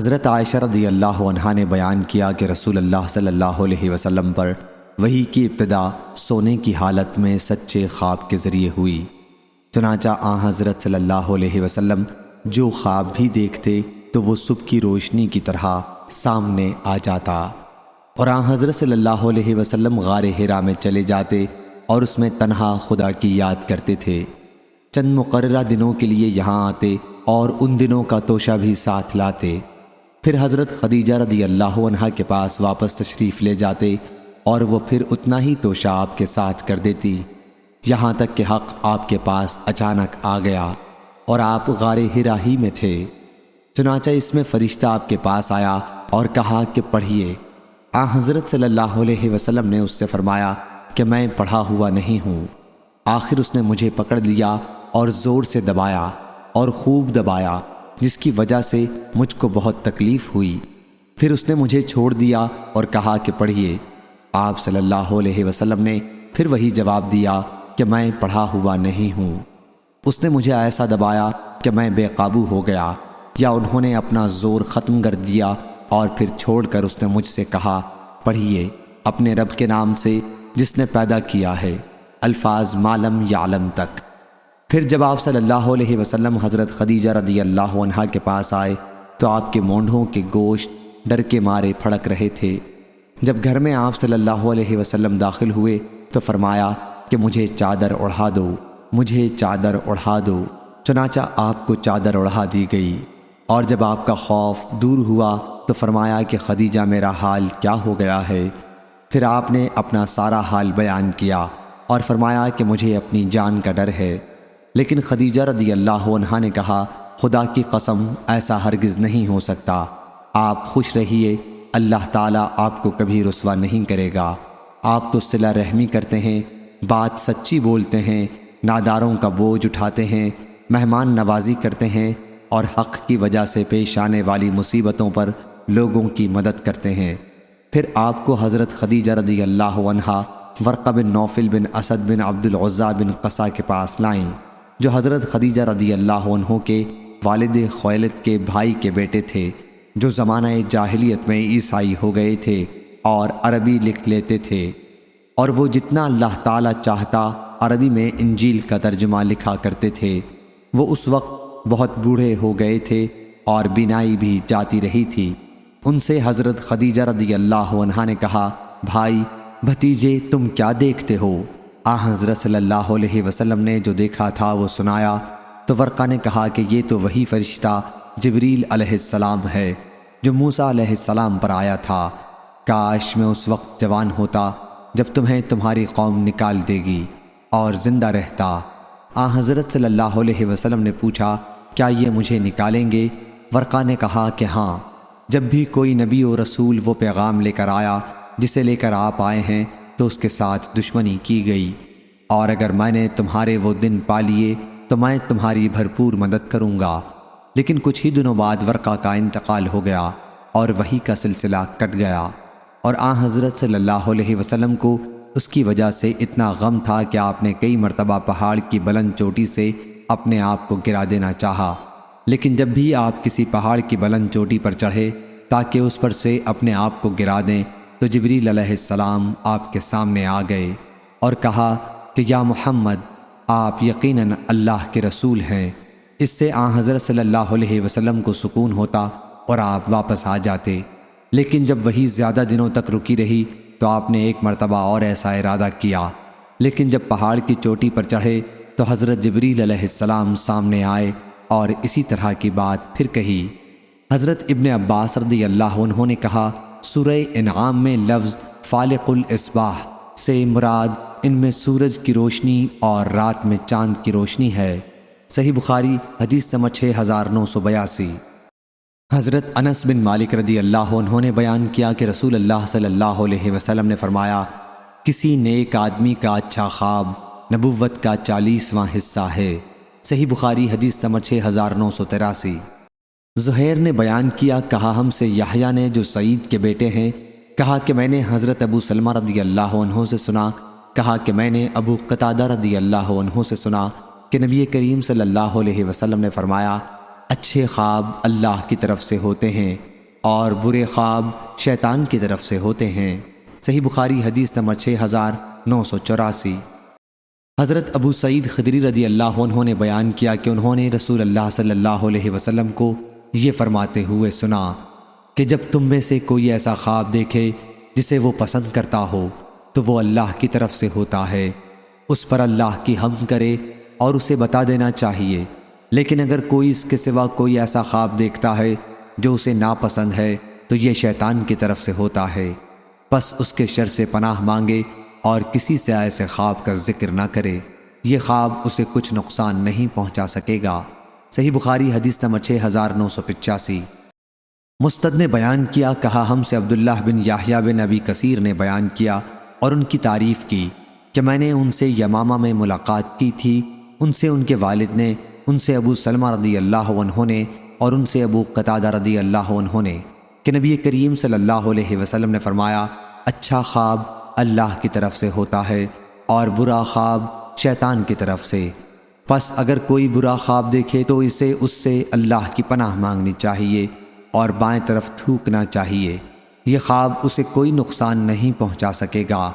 حضرت عائشہ رضی اللہ عنہا نے بیان کیا کہ رسول اللہ صلی اللہ علیہ وسلم پر وحی کی ابتدا سونے کی حالت میں سچے خواب کے ذریعے ہوئی۔ چنانچہ حضرت صلی اللہ علیہ وسلم جو خواب بھی دیکھتے تو وہ صبح کی روشنی کی طرح سامنے آ جاتا، اور حضرت صلی اللہ علیہ وسلم غار حرا میں چلے جاتے اور اس میں تنہا خدا کی یاد کرتے تھے۔ چند مقررہ دنوں کے لیے یہاں آتے اور ان دنوں کا توشہ بھی ساتھ لاتے، پھر حضرت خدیجہ رضی اللہ عنہا کے پاس واپس تشریف لے جاتے اور وہ پھر اتنا ہی توشہ آپ کے ساتھ کر دیتی، یہاں تک کہ حق آپ کے پاس اچانک آ گیا اور آپ غار حرا ہی میں تھے۔ چنانچہ اس میں فرشتہ آپ کے پاس آیا اور کہا کہ پڑھیے۔ حضرت صلی اللہ علیہ وسلم نے اس سے فرمایا کہ میں پڑھا ہوا نہیں ہوں۔ آخر اس نے مجھے پکڑ لیا اور زور سے دبایا اور خوب دبایا، جس کی وجہ سے مجھ کو بہت تکلیف ہوئی۔ پھر اس نے مجھے چھوڑ دیا اور کہا کہ پڑھیے۔ آپ صلی اللہ علیہ وسلم نے پھر وہی جواب دیا کہ میں پڑھا ہوا نہیں ہوں۔ اس نے مجھے ایسا دبایا کہ میں بے قابو ہو گیا، یا انہوں نے اپنا زور ختم کر دیا اور پھر چھوڑ کر اس نے مجھ سے کہا پڑھیے اپنے رب کے نام سے جس نے پیدا کیا ہے، الفاظ ما لم یعلم تک۔ پھر جب آپ صلی اللہ علیہ وسلم حضرت خدیجہ رضی اللہ عنہا کے پاس آئے تو آپ کے مونڈھوں کے گوشت ڈر کے مارے پھڑک رہے تھے۔ جب گھر میں آپ صلی اللہ علیہ وسلم داخل ہوئے تو فرمایا کہ مجھے چادر اڑھا دو، مجھے چادر اڑھا دو۔ چنانچہ آپ کو چادر اڑھا دی گئی، اور جب آپ کا خوف دور ہوا تو فرمایا کہ خدیجہ میرا حال کیا ہو گیا ہے؟ پھر آپ نے اپنا سارا حال بیان کیا اور فرمایا کہ مجھے اپنی جان کا ڈر ہے۔ لیکن خدیجہ رضی اللہ عنہا نے کہا خدا کی قسم ایسا ہرگز نہیں ہو سکتا، آپ خوش رہیے، اللہ تعالیٰ آپ کو کبھی رسوا نہیں کرے گا۔ آپ تو صلہ رحمی کرتے ہیں، بات سچی بولتے ہیں، ناداروں کا بوجھ اٹھاتے ہیں، مہمان نوازی کرتے ہیں، اور حق کی وجہ سے پیش آنے والی مصیبتوں پر لوگوں کی مدد کرتے ہیں۔ پھر آپ کو حضرت خدیجہ رضی اللہ عنہا ورقہ بن نوفل بن اسد بن عبد العزیٰ بن قصہ کے پاس لائیں، جو حضرت خدیجہ رضی اللہ عنہ کے والد خویلد کے بھائی کے بیٹے تھے، جو زمانہ جاہلیت میں عیسائی ہو گئے تھے اور عربی لکھ لیتے تھے، اور وہ جتنا اللہ تعالیٰ چاہتا عربی میں انجیل کا ترجمہ لکھا کرتے تھے۔ وہ اس وقت بہت بوڑھے ہو گئے تھے اور بینائی بھی جاتی رہی تھی۔ ان سے حضرت خدیجہ رضی اللہ عنہا نے کہا بھائی بھتیجے تم کیا دیکھتے ہو؟ حضرت صلی اللہ علیہ وسلم نے جو دیکھا تھا وہ سنایا تو ورقہ نے کہا کہ یہ تو وہی فرشتہ جبریل علیہ السلام ہے جو موسیٰ علیہ السلام پر آیا تھا۔ کاش میں اس وقت جوان ہوتا جب تمہیں تمہاری قوم نکال دے گی اور زندہ رہتا۔ حضرت صلی اللہ علیہ وسلم نے پوچھا کیا یہ مجھے نکالیں گے؟ ورقہ نے کہا کہ ہاں، جب بھی کوئی نبی و رسول وہ پیغام لے کر آیا جسے لے کر آپ آئے ہیں تو اس کے ساتھ دشمنی کی گئی، اور اگر میں نے تمہارے وہ دن پا لیے تو میں تمہاری بھرپور مدد کروں گا۔ لیکن کچھ ہی دنوں بعد ورقہ کا انتقال ہو گیا اور وحی کا سلسلہ کٹ گیا، اور حضرت صلی اللہ علیہ وسلم کو اس کی وجہ سے اتنا غم تھا کہ آپ نے کئی مرتبہ پہاڑ کی بلند چوٹی سے اپنے آپ کو گرا دینا چاہا، لیکن جب بھی آپ کسی پہاڑ کی بلند چوٹی پر چڑھے تاکہ اس پر سے اپنے آپ کو گرا دیں تو جبریل علیہ السلام آپ کے سامنے آ گئے اور کہا کہ یا محمد آپ یقیناً اللہ کے رسول ہیں۔ اس سے حضرت صلی اللہ علیہ وسلم کو سکون ہوتا اور آپ واپس آ جاتے۔ لیکن جب وہی زیادہ دنوں تک رکی رہی تو آپ نے ایک مرتبہ اور ایسا ارادہ کیا، لیکن جب پہاڑ کی چوٹی پر چڑھے تو حضرت جبریل علیہ السلام سامنے آئے اور اسی طرح کی بات پھر کہی۔ حضرت ابن عباس رضی اللہ عنہ نے کہا سورہ انعام میں لفظ فالق الاصباح سے مراد ان میں سورج کی روشنی اور رات میں چاند کی روشنی ہے۔ صحیح بخاری حدیث نمبر 6982۔ حضرت انس بن مالک رضی اللہ عنہ نے بیان کیا کہ رسول اللہ صلی اللہ علیہ وسلم نے فرمایا کسی نیک آدمی کا اچھا خواب نبوت کا 40واں حصہ ہے۔ صحیح بخاری حدیث نمبر 6983۔ زہیر نے بیان کیا کہا ہم سے یحییٰ نے جو سعید کے بیٹے ہیں کہا کہ میں نے حضرت ابو سلمہ رضی اللہ عنہ سے سنا، کہا کہ میں نے ابو قتادہ رضی اللہ عنہ سے سنا کہ نبی کریم صلی اللہ علیہ وسلم نے فرمایا اچھے خواب اللہ کی طرف سے ہوتے ہیں اور برے خواب شیطان کی طرف سے ہوتے ہیں۔ صحیح بخاری حدیث نمبر 6984۔ حضرت ابو سعید خدری رضی اللہ عنہ نے بیان کیا کہ انہوں نے رسول اللہ صلی اللہ علیہ وسلم کو یہ فرماتے ہوئے سنا کہ جب تم میں سے کوئی ایسا خواب دیکھے جسے وہ پسند کرتا ہو تو وہ اللہ کی طرف سے ہوتا ہے، اس پر اللہ کی حمد کرے اور اسے بتا دینا چاہیے۔ لیکن اگر کوئی اس کے سوا کوئی ایسا خواب دیکھتا ہے جو اسے ناپسند ہے تو یہ شیطان کی طرف سے ہوتا ہے، بس اس کے شر سے پناہ مانگے اور کسی سے ایسے خواب کا ذکر نہ کرے، یہ خواب اسے کچھ نقصان نہیں پہنچا سکے گا۔ صحیح بخاری حدیث نمبر 6985۔ مستد نے بیان کیا، کہا ہم سے عبداللہ بن یحییٰ بن ابی کثیر نے بیان کیا اور ان کی تعریف کی کہ میں نے ان سے یمامہ میں ملاقات کی تھی، ان سے ان کے والد نے، ان سے ابو سلمہ رضی اللہ عنہ نے اور ان سے ابو قتادہ رضی اللہ عنہ نے کہ نبی کریم صلی اللہ علیہ وسلم نے فرمایا، اچھا خواب اللہ کی طرف سے ہوتا ہے اور برا خواب شیطان کی طرف سے، پس اگر کوئی برا خواب دیکھے تو اسے اس سے اللہ کی پناہ مانگنی چاہیے اور بائیں طرف تھوکنا چاہیے، یہ خواب اسے کوئی نقصان نہیں پہنچا سکے گا۔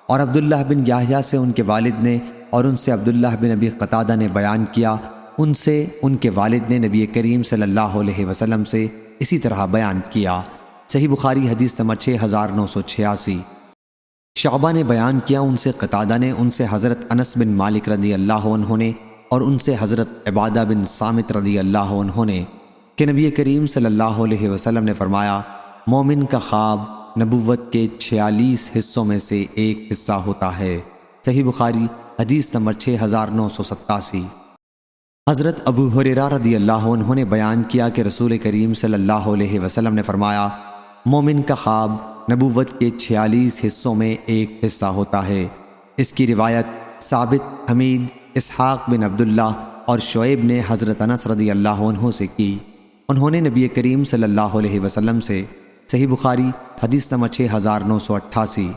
اور عبداللہ بن یحییٰ سے ان کے والد نے اور ان سے عبداللہ بن ابی قتادہ نے بیان کیا، ان سے ان کے والد نے نبی کریم صلی اللہ علیہ وسلم سے اسی طرح بیان کیا۔ صحیح بخاری حدیث نمبر 6986۔ شعبہ نے بیان کیا، ان سے قتادہ نے، ان سے حضرت انس بن مالک رضی اللہ عنہ نے اور ان سے حضرت عبادہ بن صامت رضی اللہ عنہ نے کہ نبی کریم صلی اللہ علیہ وسلم نے فرمایا، مومن کا خواب نبوت کے 46 حصوں میں سے ایک حصہ ہوتا ہے۔ صحیح بخاری حدیث نمبر 6987۔ حضرت ابو ہریرہ رضی اللہ عنہ نے بیان کیا کہ رسول کریم صلی اللہ علیہ وسلم نے فرمایا، مومن کا خواب نبوت کے 46 حصوں میں ایک حصہ ہوتا ہے۔ اس کی روایت ثابت، حمید، اسحاق بن عبداللہ اور شعیب نے حضرت انس رضی اللہ عنہ سے کی، انہوں نے نبی کریم صلی اللہ علیہ وسلم سے۔ صحیح بخاری حدیث نمبر 6988۔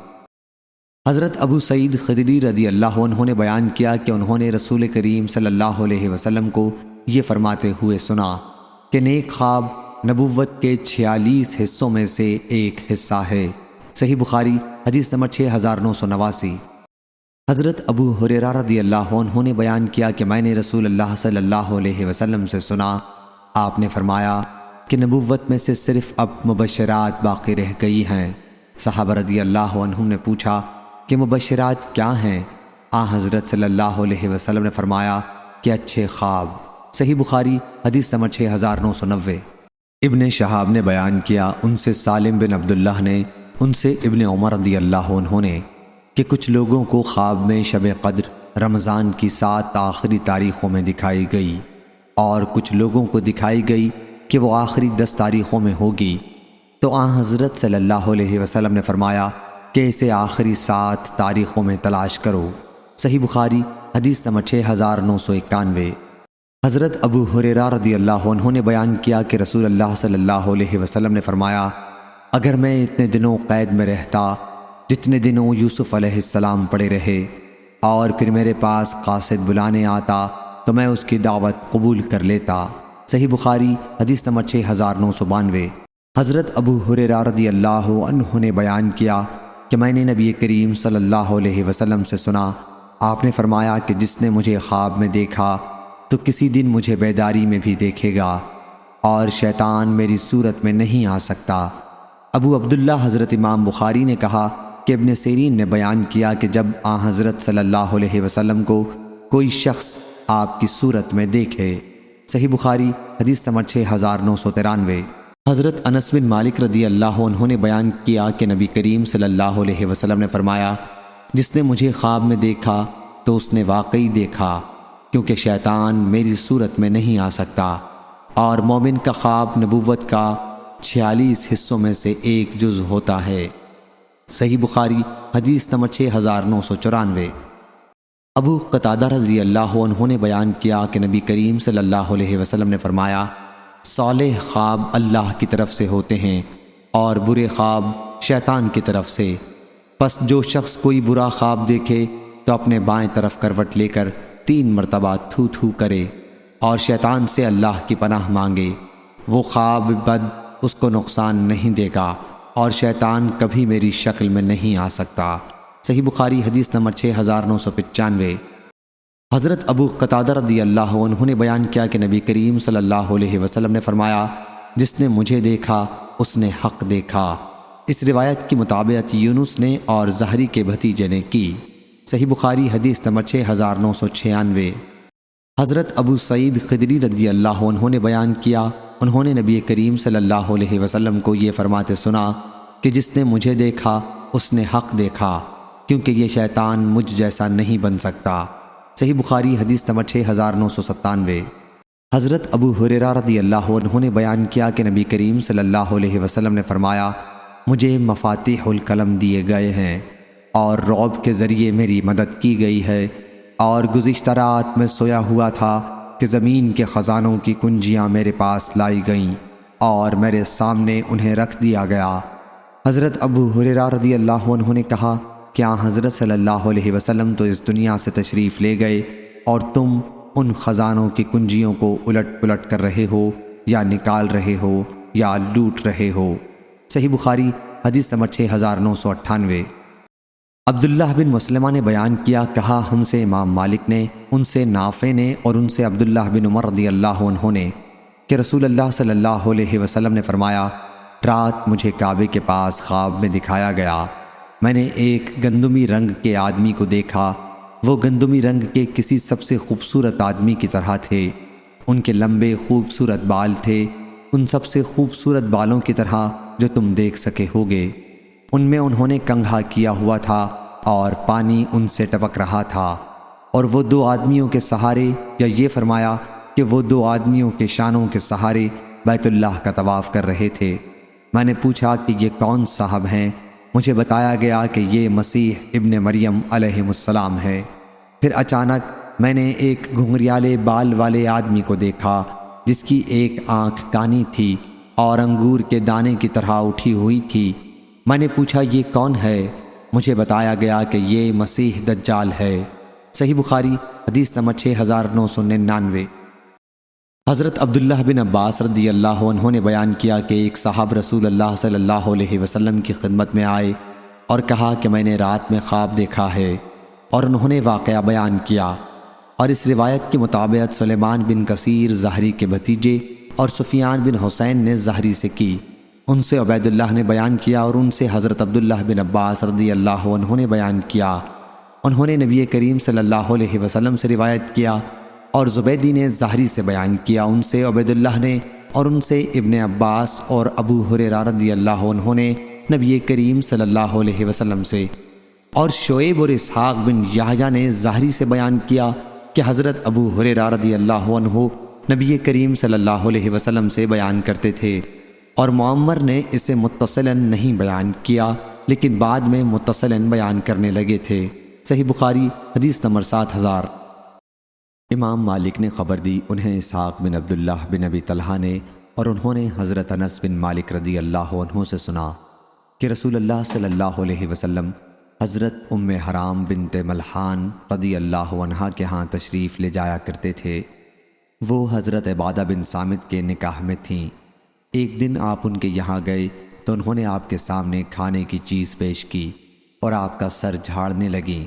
حضرت ابو سعید خدری رضی اللہ عنہ نے بیان کیا کہ انہوں نے رسول کریم صلی اللہ علیہ وسلم کو یہ فرماتے ہوئے سنا کہ نیک خواب نبوت کے 46 حصوں میں سے ایک حصہ ہے۔ صحیح بخاری حدیث نمبر 6989۔ حضرت ابو ہریرہ رضی اللہ عنہ نے بیان کیا کہ میں نے رسول اللہ صلی اللہ علیہ وسلم سے سنا، آپ نے فرمایا کہ نبوت میں سے صرف اب مبشرات باقی رہ گئی ہیں۔ صحابہ رضی اللہ عنہم نے پوچھا کہ مبشرات کیا ہیں؟ حضرت صلی اللہ علیہ وسلم نے فرمایا کہ اچھے خواب۔ صحیح بخاری حدیث نمبر 6990۔ ابن شہاب نے بیان کیا، ان سے سالم بن عبداللہ نے، ان سے ابن عمر رضی اللہ عنہ نے کہ کچھ لوگوں کو خواب میں شب قدر رمضان کی 7 آخری تاریخوں میں دکھائی گئی اور کچھ لوگوں کو دکھائی گئی کہ وہ آخری 10 تاریخوں میں ہوگی، تو حضرت صلی اللہ علیہ وسلم نے فرمایا کہ اسے آخری 7 تاریخوں میں تلاش کرو۔ صحیح بخاری حدیث نمبر 6991۔ حضرت ابو ہریرہ رضی اللہ عنہ نے بیان کیا کہ رسول اللہ صلی اللہ علیہ وسلم نے فرمایا، اگر میں اتنے دنوں قید میں رہتا جتنے دنوں یوسف علیہ السلام پڑے رہے اور پھر میرے پاس قاصد بلانے آتا تو میں اس کی دعوت قبول کر لیتا۔ صحیح بخاری حدیث نمبر 6992۔ حضرت ابو ہریرہ رضی اللہ عنہ نے بیان کیا کہ میں نے نبی کریم صلی اللہ علیہ وسلم سے سنا، آپ نے فرمایا کہ جس نے مجھے خواب میں دیکھا تو کسی دن مجھے بیداری میں بھی دیکھے گا اور شیطان میری صورت میں نہیں آ سکتا۔ ابو عبداللہ حضرت امام بخاری نے کہا کہ ابن سیرین نے بیان کیا کہ جب حضرت صلی اللہ علیہ وسلم کو کوئی شخص آپ کی صورت میں دیکھے۔ صحیح بخاری حدیث نمبر 6993۔ حضرت انس بن مالک رضی اللہ عنہ نے بیان کیا کہ نبی کریم صلی اللہ علیہ وسلم نے فرمایا، جس نے مجھے خواب میں دیکھا تو اس نے واقعی دیکھا، کیونکہ شیطان میری صورت میں نہیں آ سکتا، اور مومن کا خواب نبوت کا 46 حصوں میں سے ایک جز ہوتا ہے۔ صحیح بخاری حدیث نمبر 6994۔ ابو قتادہ رضی اللہ عنہ نے بیان کیا کہ نبی کریم صلی اللہ علیہ وسلم نے فرمایا، صالح خواب اللہ کی طرف سے ہوتے ہیں اور برے خواب شیطان کی طرف سے، پس جو شخص کوئی برا خواب دیکھے تو اپنے بائیں طرف کروٹ لے کر 3 مرتبہ تھو تھو کرے اور شیطان سے اللہ کی پناہ مانگے، وہ خواب بد اس کو نقصان نہیں دے گا اور شیطان کبھی میری شکل میں نہیں آ سکتا۔ صحیح بخاری حدیث نمبر 6995۔ حضرت ابو قتادہ رضی اللہ عنہ نے بیان کیا کہ نبی کریم صلی اللہ علیہ وسلم نے فرمایا، جس نے مجھے دیکھا اس نے حق دیکھا۔ اس روایت کی مطابقت یونس نے اور زہری کے بھتیجے نے کی۔ صحیح بخاری حدیث نمبر 6996۔ حضرت ابو سعید خدری رضی اللہ عنہ نے بیان کیا، انہوں نے نبی کریم صلی اللہ علیہ وسلم کو یہ فرماتے سنا کہ جس نے مجھے دیکھا اس نے حق دیکھا، کیونکہ یہ شیطان مجھ جیسا نہیں بن سکتا۔ صحیح بخاری حدیث نمبر 6997۔ حضرت ابو ہریرہ رضی اللہ عنہ نے بیان کیا کہ نبی کریم صلی اللہ علیہ وسلم نے فرمایا، مجھے مفاتیح القلم دیے گئے ہیں اور رعب کے ذریعے میری مدد کی گئی ہے، اور گزشتہ رات میں سویا ہوا تھا کہ زمین کے خزانوں کی کنجیاں میرے پاس لائی گئیں اور میرے سامنے انہیں رکھ دیا گیا۔ حضرت ابو ہریرہ رضی اللہ عنہ نے کہا، کیا حضرت صلی اللہ علیہ وسلم تو اس دنیا سے تشریف لے گئے اور تم ان خزانوں کی کنجیوں کو الٹ پلٹ کر رہے ہو یا نکال رہے ہو یا لوٹ رہے ہو؟ صحیح بخاری حدیث نمبر 6998۔ عبداللہ بن مسلمہ نے بیان کیا، کہا ہم سے امام مالک نے، ان سے نافع نے اور ان سے عبداللہ بن عمر رضی اللہ عنہ نے کہ رسول اللہ صلی اللہ علیہ وسلم نے فرمایا، رات مجھے کعبے کے پاس خواب میں دکھایا گیا، میں نے ایک گندمی رنگ کے آدمی کو دیکھا، وہ گندمی رنگ کے کسی سب سے خوبصورت آدمی کی طرح تھے، ان کے لمبے خوبصورت بال تھے، ان سب سے خوبصورت بالوں کی طرح جو تم دیکھ سکے ہوگے، ان میں انہوں نے کنگھا کیا ہوا تھا اور پانی ان سے ٹپک رہا تھا، اور وہ دو آدمیوں کے سہارے، یا یہ فرمایا کہ وہ دو آدمیوں کے شانوں کے سہارے بیت اللہ کا طواف کر رہے تھے۔ میں نے پوچھا کہ یہ کون صاحب ہیں؟ مجھے بتایا گیا کہ یہ مسیح ابن مریم علیہ السلام ہے۔ پھر اچانک میں نے ایک گھنگریالے بال والے آدمی کو دیکھا جس کی ایک آنکھ کانی تھی اور انگور کے دانے کی طرح اٹھی ہوئی تھی۔ میں نے پوچھا یہ کون ہے؟ مجھے بتایا گیا کہ یہ مسیح دجال ہے۔ صحیح بخاری حدیث نمبر 6999۔ حضرت عبداللہ بن عباس رضی اللہ عنہ نے بیان کیا کہ ایک صاحب رسول اللہ صلی اللہ علیہ وسلم کی خدمت میں آئے اور کہا کہ میں نے رات میں خواب دیکھا ہے، اور انہوں نے واقعہ بیان کیا، اور اس روایت کی مطابقت سلیمان بن کثیر زہری کے بھتیجے اور سفیان بن حسین نے زہری سے کی، ان سے عبید اللہ نے بیان کیا، اور ان سے حضرت عبداللہ بن عباس رضی اللہ عنہ نے بیان کیا، انہوں نے نبی کریم صلی اللہ علیہ وسلم سے روایت کیا، اور زبیدی نے زہری سے بیان کیا، ان سے عبید اللہ نے، اور ان سے ابن عباس اور ابو ہریرہ رضی اللہ عنہ نے نبی کریم صلی اللہ علیہ وسلم سے، اور شعیب اور اسحاق بن یحییٰ نے زہری سے بیان کیا کہ حضرت ابو ہریرہ رضی اللہ عنہ نبی کریم صلی اللہ علیہ وسلم سے بیان کرتے تھے، اور معمر نے اسے متصلاً نہیں بیان کیا لیکن بعد میں متصلاً بیان کرنے لگے تھے۔ صحیح بخاری حدیث نمبر 7000۔ امام مالک نے خبر دی، انہیں اسحاق بن عبداللہ بن ابی طلحہ نے، اور انہوں نے حضرت انس بن مالک رضی اللہ عنہ سے سنا کہ رسول اللہ صلی اللہ علیہ وسلم حضرت ام حرام بنت ملحان رضی اللہ عنہا کے ہاں تشریف لے جایا کرتے تھے۔ وہ حضرت عبادہ بن صامت کے نکاح میں تھیں۔ ایک دن آپ ان کے یہاں گئے تو انہوں نے آپ کے سامنے کھانے کی چیز پیش کی اور آپ کا سر جھاڑنے لگیں۔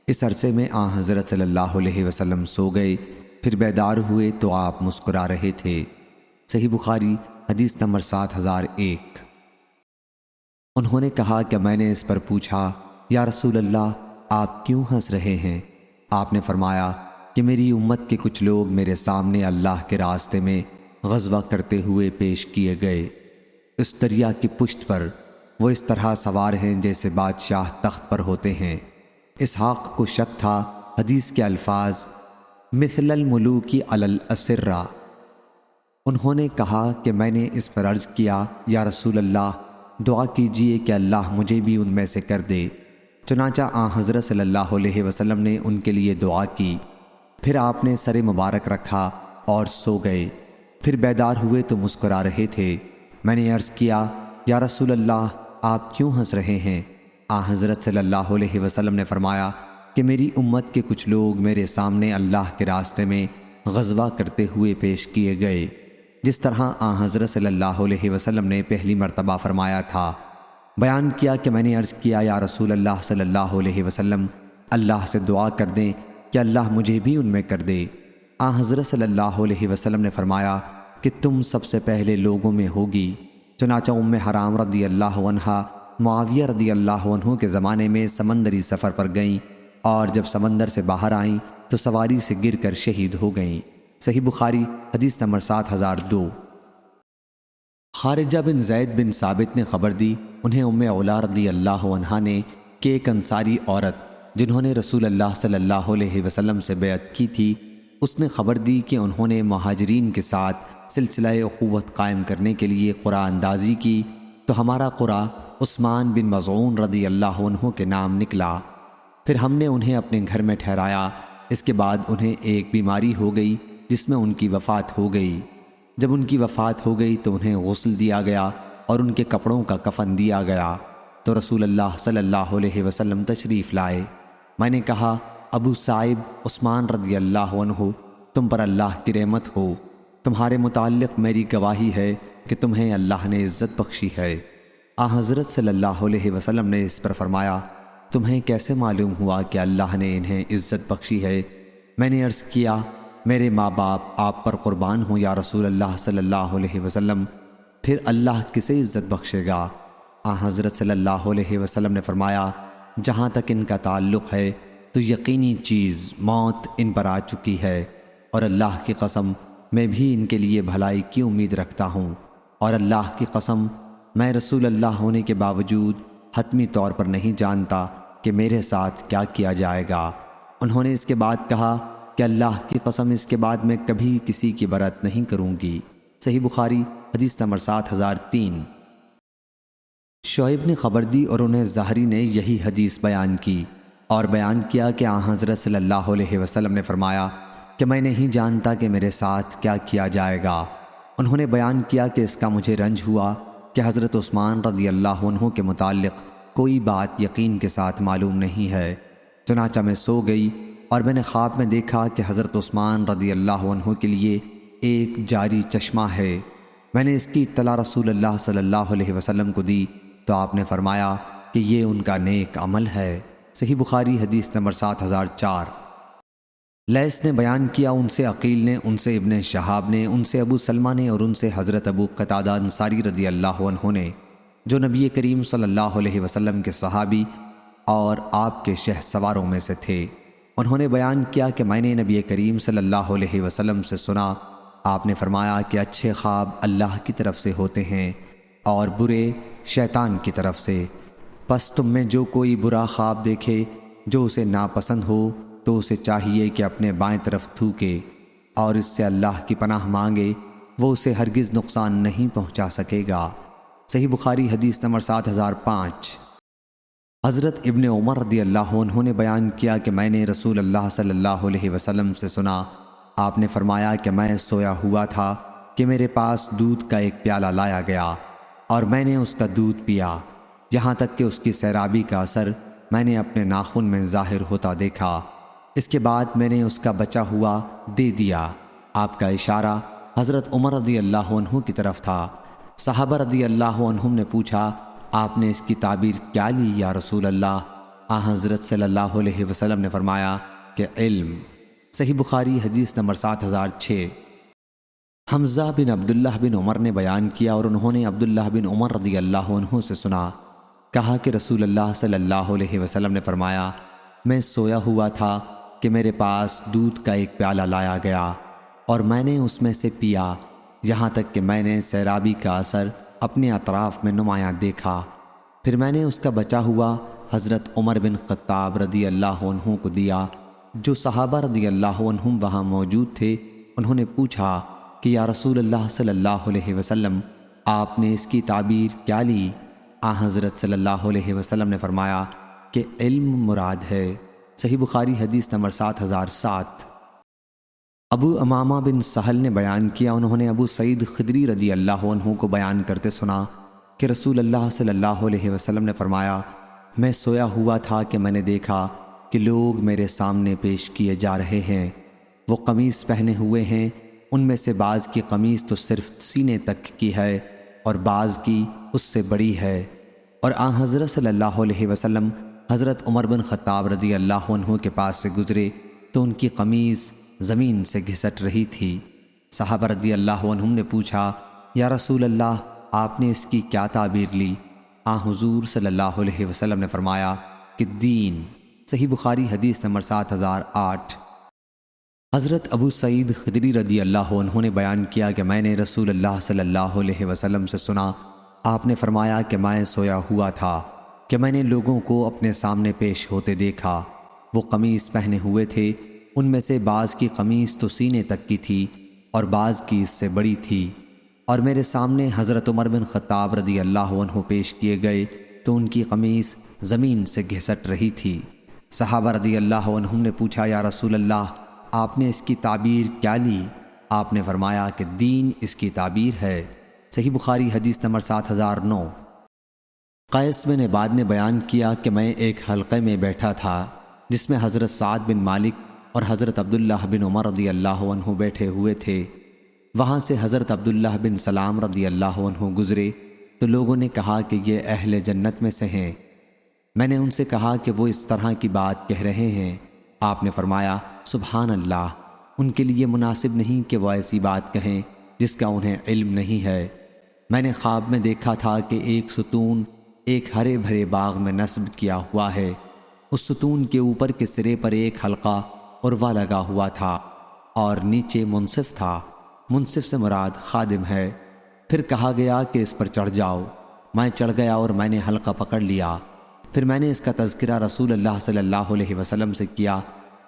اس عرصے میں حضرت صلی اللہ علیہ وسلم سو گئے، پھر بیدار ہوئے تو آپ مسکرا رہے تھے۔ صحیح بخاری حدیث نمبر 7001۔ انہوں نے کہا کہ میں نے اس پر پوچھا، یا رسول اللہ آپ کیوں ہنس رہے ہیں؟ آپ نے فرمایا کہ میری امت کے کچھ لوگ میرے سامنے اللہ کے راستے میں غزوہ کرتے ہوئے پیش کیے گئے۔ اس دریا کی پشت پر وہ اس طرح سوار ہیں جیسے بادشاہ تخت پر ہوتے ہیں۔ اسحاق کو شک تھا، حدیث کے الفاظ مثل الملوک علی الاسرہ۔ انہوں نے کہا کہ میں نے اس پر عرض کیا، یا رسول اللہ دعا کیجئے کہ اللہ مجھے بھی ان میں سے کر دے۔ چنانچہ حضرت صلی اللہ علیہ وسلم نے ان کے لیے دعا کی، پھر آپ نے سر مبارک رکھا اور سو گئے، پھر بیدار ہوئے تو مسکرا رہے تھے۔ میں نے عرض کیا، یا رسول اللہ آپ کیوں ہنس رہے ہیں؟ حضرت صلی اللہ علیہ وسلم نے فرمایا کہ میری امت کے کچھ لوگ میرے سامنے اللہ کے راستے میں غزوہ کرتے ہوئے پیش کیے گئے۔ جس طرح حضرت صلی اللہ علیہ وسلم نے پہلی مرتبہ فرمایا تھا۔ بیان کیا کہ میں نے عرض کیا یا رسول اللہ صلی اللہ علیہ وسلم، اللہ سے دعا کر دیں کہ اللہ مجھے بھی ان میں کر دے۔ حضرت صلی اللہ علیہ وسلم نے فرمایا کہ تم سب سے پہلے لوگوں میں ہوگی۔ چنانچہ ام حرام رضی اللہ عنہا معاویہ رضی اللہ عنہ کے زمانے میں سمندری سفر پر گئیں، اور جب سمندر سے باہر آئیں تو سواری سے گر کر شہید ہو گئیں۔ صحیح بخاری حدیث نمبر 7002۔ خارجہ بن زید بن ثابت نے خبر دی، انہیں ام علا رضی اللہ عنہا نے کہ ایک انصاری عورت جنہوں نے رسول اللہ صلی اللہ علیہ وسلم سے بیعت کی تھی، اس نے خبر دی کہ انہوں نے مہاجرین کے ساتھ سلسلہ اخوت قائم کرنے کے لیے قرعہ اندازی کی تو ہمارا قرعہ عثمان بن مظعون رضی اللہ عنہ کے نام نکلا۔ پھر ہم نے انہیں اپنے گھر میں ٹھہرایا۔ اس کے بعد انہیں ایک بیماری ہو گئی جس میں ان کی وفات ہو گئی۔ جب ان کی وفات ہو گئی تو انہیں غسل دیا گیا اور ان کے کپڑوں کا کفن دیا گیا تو رسول اللہ صلی اللہ علیہ وسلم تشریف لائے۔ میں نے کہا، ابو صائب عثمان رضی اللہ عنہ، تم پر اللہ کی رحمت ہو، تمہارے متعلق میری گواہی ہے کہ تمہیں اللہ نے عزت بخشی ہے۔ حضرت صلی اللہ علیہ وسلم نے اس پر فرمایا، تمہیں کیسے معلوم ہوا کہ اللہ نے انہیں عزت بخشی ہے؟ میں نے عرض کیا، میرے ماں باپ آپ پر قربان ہوں یا رسول اللہ صلی اللہ علیہ وسلم، پھر اللہ کسے عزت بخشے گا؟ حضرت صلی اللہ علیہ وسلم نے فرمایا، جہاں تک ان کا تعلق ہے تو یقینی چیز موت ان پر آ چکی ہے، اور اللہ کی قسم میں بھی ان کے لیے بھلائی کی امید رکھتا ہوں، اور اللہ کی قسم میں رسول اللہ ہونے کے باوجود حتمی طور پر نہیں جانتا کہ میرے ساتھ کیا کیا جائے گا۔ انہوں نے اس کے بعد کہا کہ اللہ کی قسم اس کے بعد میں کبھی کسی کی برات نہیں کروں گی۔ صحیح بخاری حدیث نمبر 7003۔ شعیب نے خبر دی اور انہیں زہری نے یہی حدیث بیان کی اور بیان کیا کہ حضرت صلی اللہ علیہ وسلم نے فرمایا کہ میں نہیں جانتا کہ میرے ساتھ کیا کیا جائے گا۔ انہوں نے بیان کیا کہ اس کا مجھے رنج ہوا کہ حضرت عثمان رضی اللہ عنہ کے متعلق کوئی بات یقین کے ساتھ معلوم نہیں ہے۔ چنانچہ میں سو گئی اور میں نے خواب میں دیکھا کہ حضرت عثمان رضی اللہ عنہ کے لیے ایک جاری چشمہ ہے۔ میں نے اس کی اطلاع رسول اللہ صلی اللہ علیہ وسلم کو دی تو آپ نے فرمایا کہ یہ ان کا نیک عمل ہے۔ صحیح بخاری حدیث نمبر 7004۔ لیث نے بیان کیا، ان سے عقیل نے، ان سے ابن شہاب نے، ان سے ابو سلمہ نے اور ان سے حضرت ابو قتادہ انصاری رضی اللہ عنہ نے، جو نبی کریم صلی اللہ علیہ وسلم کے صحابی اور آپ کے شہ سواروں میں سے تھے۔ انہوں نے بیان کیا کہ میں نے نبی کریم صلی اللہ علیہ وسلم سے سنا، آپ نے فرمایا کہ اچھے خواب اللہ کی طرف سے ہوتے ہیں اور برے شیطان کی طرف سے۔ پس تم میں جو کوئی برا خواب دیکھے جو اسے ناپسند ہو تو اسے چاہیے کہ اپنے بائیں طرف تھوکے اور اس سے اللہ کی پناہ مانگے، وہ اسے ہرگز نقصان نہیں پہنچا سکے گا۔ صحیح بخاری حدیث نمبر 7005۔ حضرت ابن عمر رضی اللہ عنہ نے بیان کیا کہ میں نے رسول اللہ صلی اللہ علیہ وسلم سے سنا، آپ نے فرمایا کہ میں سویا ہوا تھا کہ میرے پاس دودھ کا ایک پیالہ لایا گیا اور میں نے اس کا دودھ پیا، یہاں تک کہ اس کی سیرابی کا اثر میں نے اپنے ناخن میں ظاہر ہوتا دیکھا۔ اس کے بعد میں نے اس کا بچا ہوا دے دیا۔ آپ کا اشارہ حضرت عمر رضی اللہ عنہ کی طرف تھا۔ صحابہ رضی اللہ عنہم نے پوچھا، آپ نے اس کی تعبیر کیا لی یا رسول اللہ؟ حضرت صلی اللہ علیہ وسلم نے فرمایا کہ علم۔ صحیح بخاری حدیث نمبر 7006۔ حمزہ بن عبداللہ بن عمر نے بیان کیا اور انہوں نے عبداللہ بن عمر رضی اللہ عنہ سے سنا، کہا کہ رسول اللہ صلی اللہ علیہ وسلم نے فرمایا، میں سویا ہوا تھا کہ میرے پاس دودھ کا ایک پیالہ لایا گیا اور میں نے اس میں سے پیا، یہاں تک کہ میں نے سیرابی کا اثر اپنے اطراف میں نمایاں دیکھا۔ پھر میں نے اس کا بچا ہوا حضرت عمر بن خطاب رضی اللہ عنہ کو دیا۔ جو صحابہ رضی اللہ عنہم وہاں موجود تھے انہوں نے پوچھا کہ یا رسول اللہ صلی اللہ علیہ وسلم، آپ نے اس کی تعبیر کیا لی؟ حضرت صلی اللہ علیہ وسلم نے فرمایا کہ علم مراد ہے۔ صحیح بخاری حدیث نمبر 7007۔ ابو امامہ بن سہل نے بیان کیا، انہوں نے ابو سعید خدری رضی اللہ عنہ کو بیان کرتے سنا کہ رسول اللہ صلی اللہ علیہ وسلم نے فرمایا، میں سویا ہوا تھا کہ میں نے دیکھا کہ لوگ میرے سامنے پیش کیے جا رہے ہیں، وہ قمیص پہنے ہوئے ہیں ان میں سے بعض کی قمیص تو صرف سینے تک کی ہے اور بعض کی اس سے بڑی ہے۔ اور آن حضرت صلی اللہ علیہ وسلم حضرت عمر بن خطاب رضی اللہ عنہ کے پاس سے گزرے تو ان کی قمیص زمین سے گھسٹ رہی تھی۔ صحابہ رضی اللہ عنہم نے پوچھا، یا رسول اللہ، آپ نے اس کی کیا تعبیر لی؟ آن حضور صلی اللہ علیہ وسلم نے فرمایا کہ دین۔ صحیح بخاری حدیث نمبر 7008۔ حضرت ابو سعید خدری رضی اللہ عنہ نے بیان کیا کہ میں نے رسول اللہ صلی اللہ علیہ وسلم سے سنا، آپ نے فرمایا کہ میں سویا ہوا تھا کہ میں نے لوگوں کو اپنے سامنے پیش ہوتے دیکھا۔ وہ قمیص پہنے ہوئے تھے، ان میں سے بعض کی قمیص تو سینے تک کی تھی اور بعض کی اس سے بڑی تھی، اور میرے سامنے حضرت عمر بن خطاب رضی اللہ عنہ پیش کیے گئے تو ان کی قمیص زمین سے گھسٹ رہی تھی۔ صحابہ رضی اللہ عنہم نے پوچھا، یا رسول اللہ، آپ نے اس کی تعبیر کیا لی؟ آپ نے فرمایا کہ دین اس کی تعبیر ہے۔ صحیح بخاری حدیث نمبر 7009۔ قیس بن عباد نے بیان کیا کہ میں ایک حلقے میں بیٹھا تھا جس میں حضرت سعد بن مالک اور حضرت عبداللہ بن عمر رضی اللہ عنہ بیٹھے ہوئے تھے۔ وہاں سے حضرت عبداللہ بن سلام رضی اللہ عنہ گزرے تو لوگوں نے کہا کہ یہ اہل جنت میں سے ہیں۔ میں نے ان سے کہا کہ وہ اس طرح کی بات کہہ رہے ہیں۔ آپ نے فرمایا، سبحان اللہ، ان کے لیے مناسب نہیں کہ وہ ایسی بات کہیں جس کا انہیں علم نہیں ہے۔ میں نے خواب میں دیکھا تھا کہ ایک ستون ایک ہرے بھرے باغ میں نصب کیا ہوا ہے۔ اس ستون کے اوپر کے سرے پر ایک حلقہ عروا لگا ہوا تھا اور نیچے منصف تھا۔ منصف سے مراد خادم ہے۔ پھر کہا گیا کہ اس پر چڑھ جاؤ۔ میں چڑھ گیا اور میں نے حلقہ پکڑ لیا۔ پھر میں نے اس کا تذکرہ رسول اللہ صلی اللہ علیہ وسلم سے کیا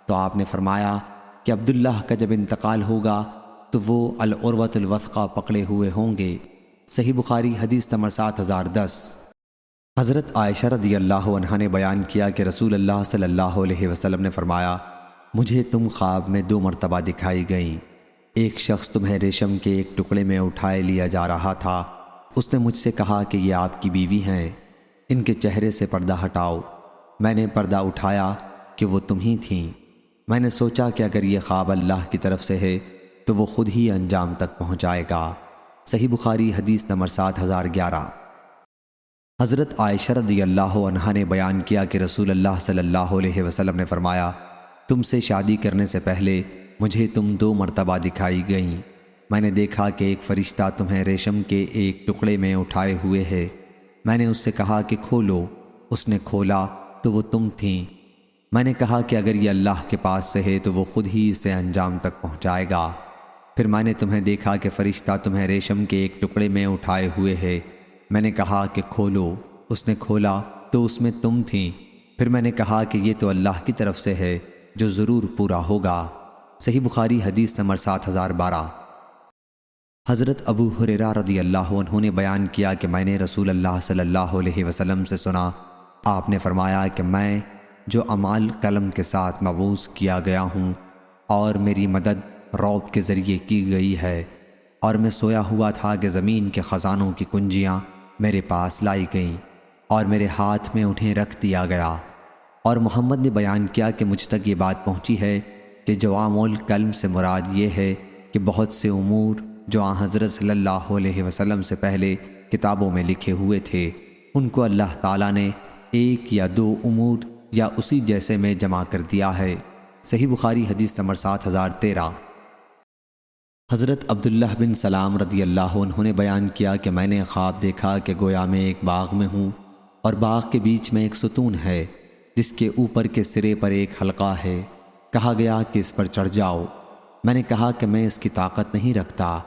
تو آپ نے فرمایا کہ عبداللہ کا جب انتقال ہوگا تو وہ العروۃ الوثقی پکڑے ہوئے ہوں گے۔ صحیح بخاری حدیث نمبر 7010۔ حضرت عائشہ رضی اللہ عنہا نے بیان کیا کہ رسول اللہ صلی اللہ علیہ وسلم نے فرمایا، مجھے تم خواب میں 2 مرتبہ دکھائی گئیں۔ ایک شخص تمہیں ریشم کے ایک ٹکڑے میں اٹھائے لیا جا رہا تھا۔ اس نے مجھ سے کہا کہ یہ آپ کی بیوی ہیں، ان کے چہرے سے پردہ ہٹاؤ۔ میں نے پردہ اٹھایا کہ وہ تم ہی تھیں۔ میں نے سوچا کہ اگر یہ خواب اللہ کی طرف سے ہے تو وہ خود ہی انجام تک پہنچائے گا۔ صحیح بخاری حدیث نمبر 7011۔ حضرت عائشہ رضی اللہ عنہا نے بیان کیا کہ رسول اللہ صلی اللہ علیہ وسلم نے فرمایا، تم سے شادی کرنے سے پہلے مجھے تم 2 مرتبہ دکھائی گئیں۔ میں نے دیکھا کہ ایک فرشتہ تمہیں ریشم کے ایک ٹکڑے میں اٹھائے ہوئے ہے۔ میں نے اس سے کہا کہ کھولو۔ اس نے کھولا تو وہ تم تھیں۔ میں نے کہا کہ اگر یہ اللہ کے پاس سے ہے تو وہ خود ہی اسے انجام تک پہنچائے گا۔ پھر میں نے تمہیں دیکھا کہ فرشتہ تمہیں ریشم کے ایک ٹکڑے میں اٹھائے ہوئے ہے۔ میں نے کہا کہ کھولو۔ اس نے کھولا تو اس میں تم تھیں۔ پھر میں نے کہا کہ یہ تو اللہ کی طرف سے ہے جو ضرور پورا ہوگا۔ صحیح بخاری حدیث نمبر 7012۔ حضرت ابو ہریرہ رضی اللہ عنہ نے بیان کیا کہ میں نے رسول اللہ صلی اللہ علیہ وسلم سے سنا، آپ نے فرمایا کہ میں جو اعمال قلم کے ساتھ مبعوث کیا گیا ہوں اور میری مدد رعب کے ذریعے کی گئی ہے، اور میں سویا ہوا تھا کہ زمین کے خزانوں کی کنجیاں میرے پاس لائی گئیں اور میرے ہاتھ میں انہیں رکھ دیا گیا۔ اور محمد نے بیان کیا کہ مجھ تک یہ بات پہنچی ہے کہ جوامع الکلم سے مراد یہ ہے کہ بہت سے امور جو آن حضرت صلی اللہ علیہ وسلم سے پہلے کتابوں میں لکھے ہوئے تھے، ان کو اللہ تعالیٰ نے 1 یا 2 امور یا اسی جیسے میں جمع کر دیا ہے۔ صحیح بخاری حدیث نمبر 7013۔ حضرت عبداللہ بن سلام رضی اللہ عنہ نے بیان کیا کہ میں نے خواب دیکھا کہ گویا میں ایک باغ میں ہوں اور باغ کے بیچ میں ایک ستون ہے جس کے اوپر کے سرے پر ایک حلقہ ہے۔ کہا گیا کہ اس پر چڑھ جاؤ۔ میں نے کہا کہ میں اس کی طاقت نہیں رکھتا۔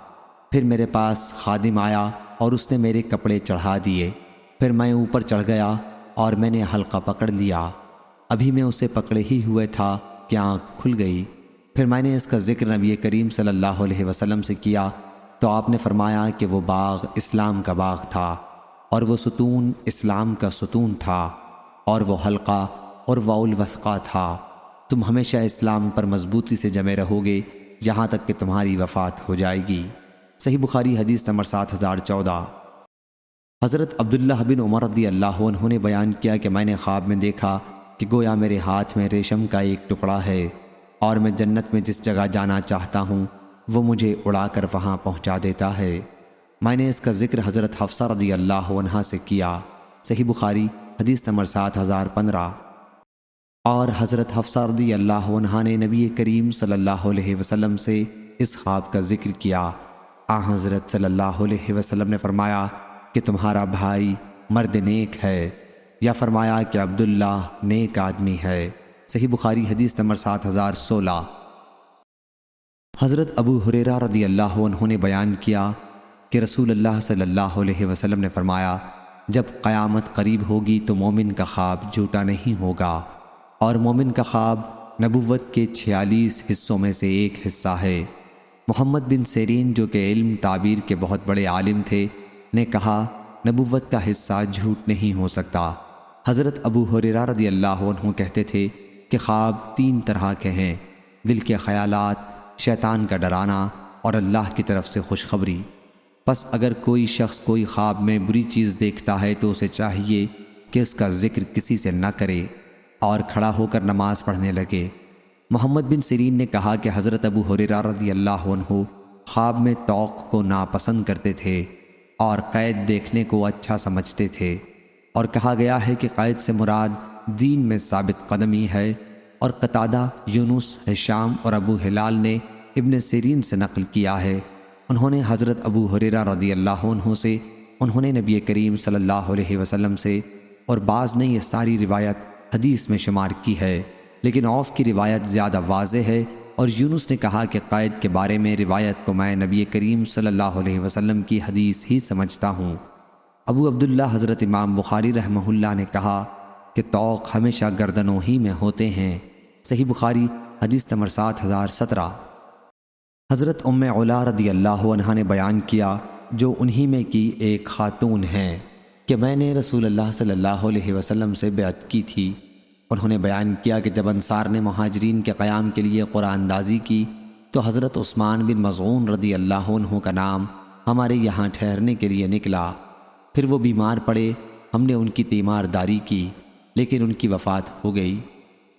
پھر میرے پاس خادم آیا اور اس نے میرے کپڑے چڑھا دیے۔ پھر میں اوپر چڑھ گیا اور میں نے حلقہ پکڑ لیا۔ ابھی میں اسے پکڑے ہی ہوئے تھا کہ آنکھ کھل گئی۔ پھر میں نے اس کا ذکر نبی کریم صلی اللہ علیہ وسلم سے کیا تو آپ نے فرمایا کہ وہ باغ اسلام کا باغ تھا اور وہ ستون اسلام کا ستون تھا اور وہ حلقہ عروۃ الوثقی تھا۔ تم ہمیشہ اسلام پر مضبوطی سے جمے رہو گے یہاں تک کہ تمہاری وفات ہو جائے گی۔ صحیح بخاری حدیث نمبر 7014۔ حضرت عبداللہ بن عمر رضی اللہ عنہ نے بیان کیا کہ میں نے خواب میں دیکھا کہ گویا میرے ہاتھ میں ریشم کا ایک ٹکڑا ہے اور میں جنت میں جس جگہ جانا چاہتا ہوں وہ مجھے اڑا کر وہاں پہنچا دیتا ہے۔ میں نے اس کا ذکر حضرت حفصہ رضی اللہ عنہا سے کیا۔ صحیح بخاری حدیث نمبر 7015۔ اور حضرت حفصہ رضی اللہ عنہا نے نبی کریم صلی اللہ علیہ وسلم سے اس خواب کا ذکر کیا۔ حضرت صلی اللہ علیہ وسلم نے فرمایا کہ تمہارا بھائی مرد نیک ہے، یا فرمایا کہ عبداللہ نیک آدمی ہے۔ صحیح بخاری حدیث نمبر 7016۔ حضرت ابو ہریرہ رضی اللہ عنہ نے بیان کیا کہ رسول اللہ صلی اللہ علیہ وسلم نے فرمایا، جب قیامت قریب ہوگی تو مومن کا خواب جھوٹا نہیں ہوگا، اور مومن کا خواب نبوت کے 46 حصوں میں سے ایک حصہ ہے۔ محمد بن سیرین جو کہ علم تعبیر کے بہت بڑے عالم تھے نے کہا، نبوت کا حصہ جھوٹ نہیں ہو سکتا۔ حضرت ابو ہریرہ رضی اللہ عنہ کہتے تھے کہ خواب 3 طرح کے ہیں: دل کے خیالات، شیطان کا ڈرانا، اور اللہ کی طرف سے خوشخبری۔ پس اگر کوئی شخص کوئی خواب میں بری چیز دیکھتا ہے تو اسے چاہیے کہ اس کا ذکر کسی سے نہ کرے اور کھڑا ہو کر نماز پڑھنے لگے۔ محمد بن سیرین نے کہا کہ حضرت ابو ہریرہ رضی اللہ عنہ خواب میں طوق کو ناپسند کرتے تھے اور قید دیکھنے کو اچھا سمجھتے تھے، اور کہا گیا ہے کہ قید سے مراد دین میں ثابت قدمی ہے۔ اور قتادہ، یونس، ہشام اور ابو ہلال نے ابن سیرین سے نقل کیا ہے، انہوں نے حضرت ابو ہریرہ رضی اللہ عنہ سے، انہوں نے نبی کریم صلی اللہ علیہ وسلم سے، اور بعض نے یہ ساری روایت حدیث میں شمار کی ہے، لیکن عوف کی روایت زیادہ واضح ہے۔ اور یونس نے کہا کہ قید کے بارے میں روایت کو میں نبی کریم صلی اللہ علیہ وسلم کی حدیث ہی سمجھتا ہوں۔ ابو عبداللہ حضرت امام بخاری رحمہ اللہ نے کہا کہ طوق ہمیشہ گردنوں ہی میں ہوتے ہیں۔ صحیح بخاری حدیث نمبر 7017۔ حضرت ام علا رضی اللہ عنہا نے بیان کیا، جو انہی میں کی ایک خاتون ہیں، کہ میں نے رسول اللہ صلی اللہ علیہ وسلم سے بیعت کی تھی۔ انہوں نے بیان کیا کہ جب انصار نے مہاجرین کے قیام کے لیے قرآن اندازی کی تو حضرت عثمان بن مظعون رضی اللہ عنہ کا نام ہمارے یہاں ٹھہرنے کے لیے نکلا۔ پھر وہ بیمار پڑے، ہم نے ان کی تیمارداری کی، لیکن ان کی وفات ہو گئی۔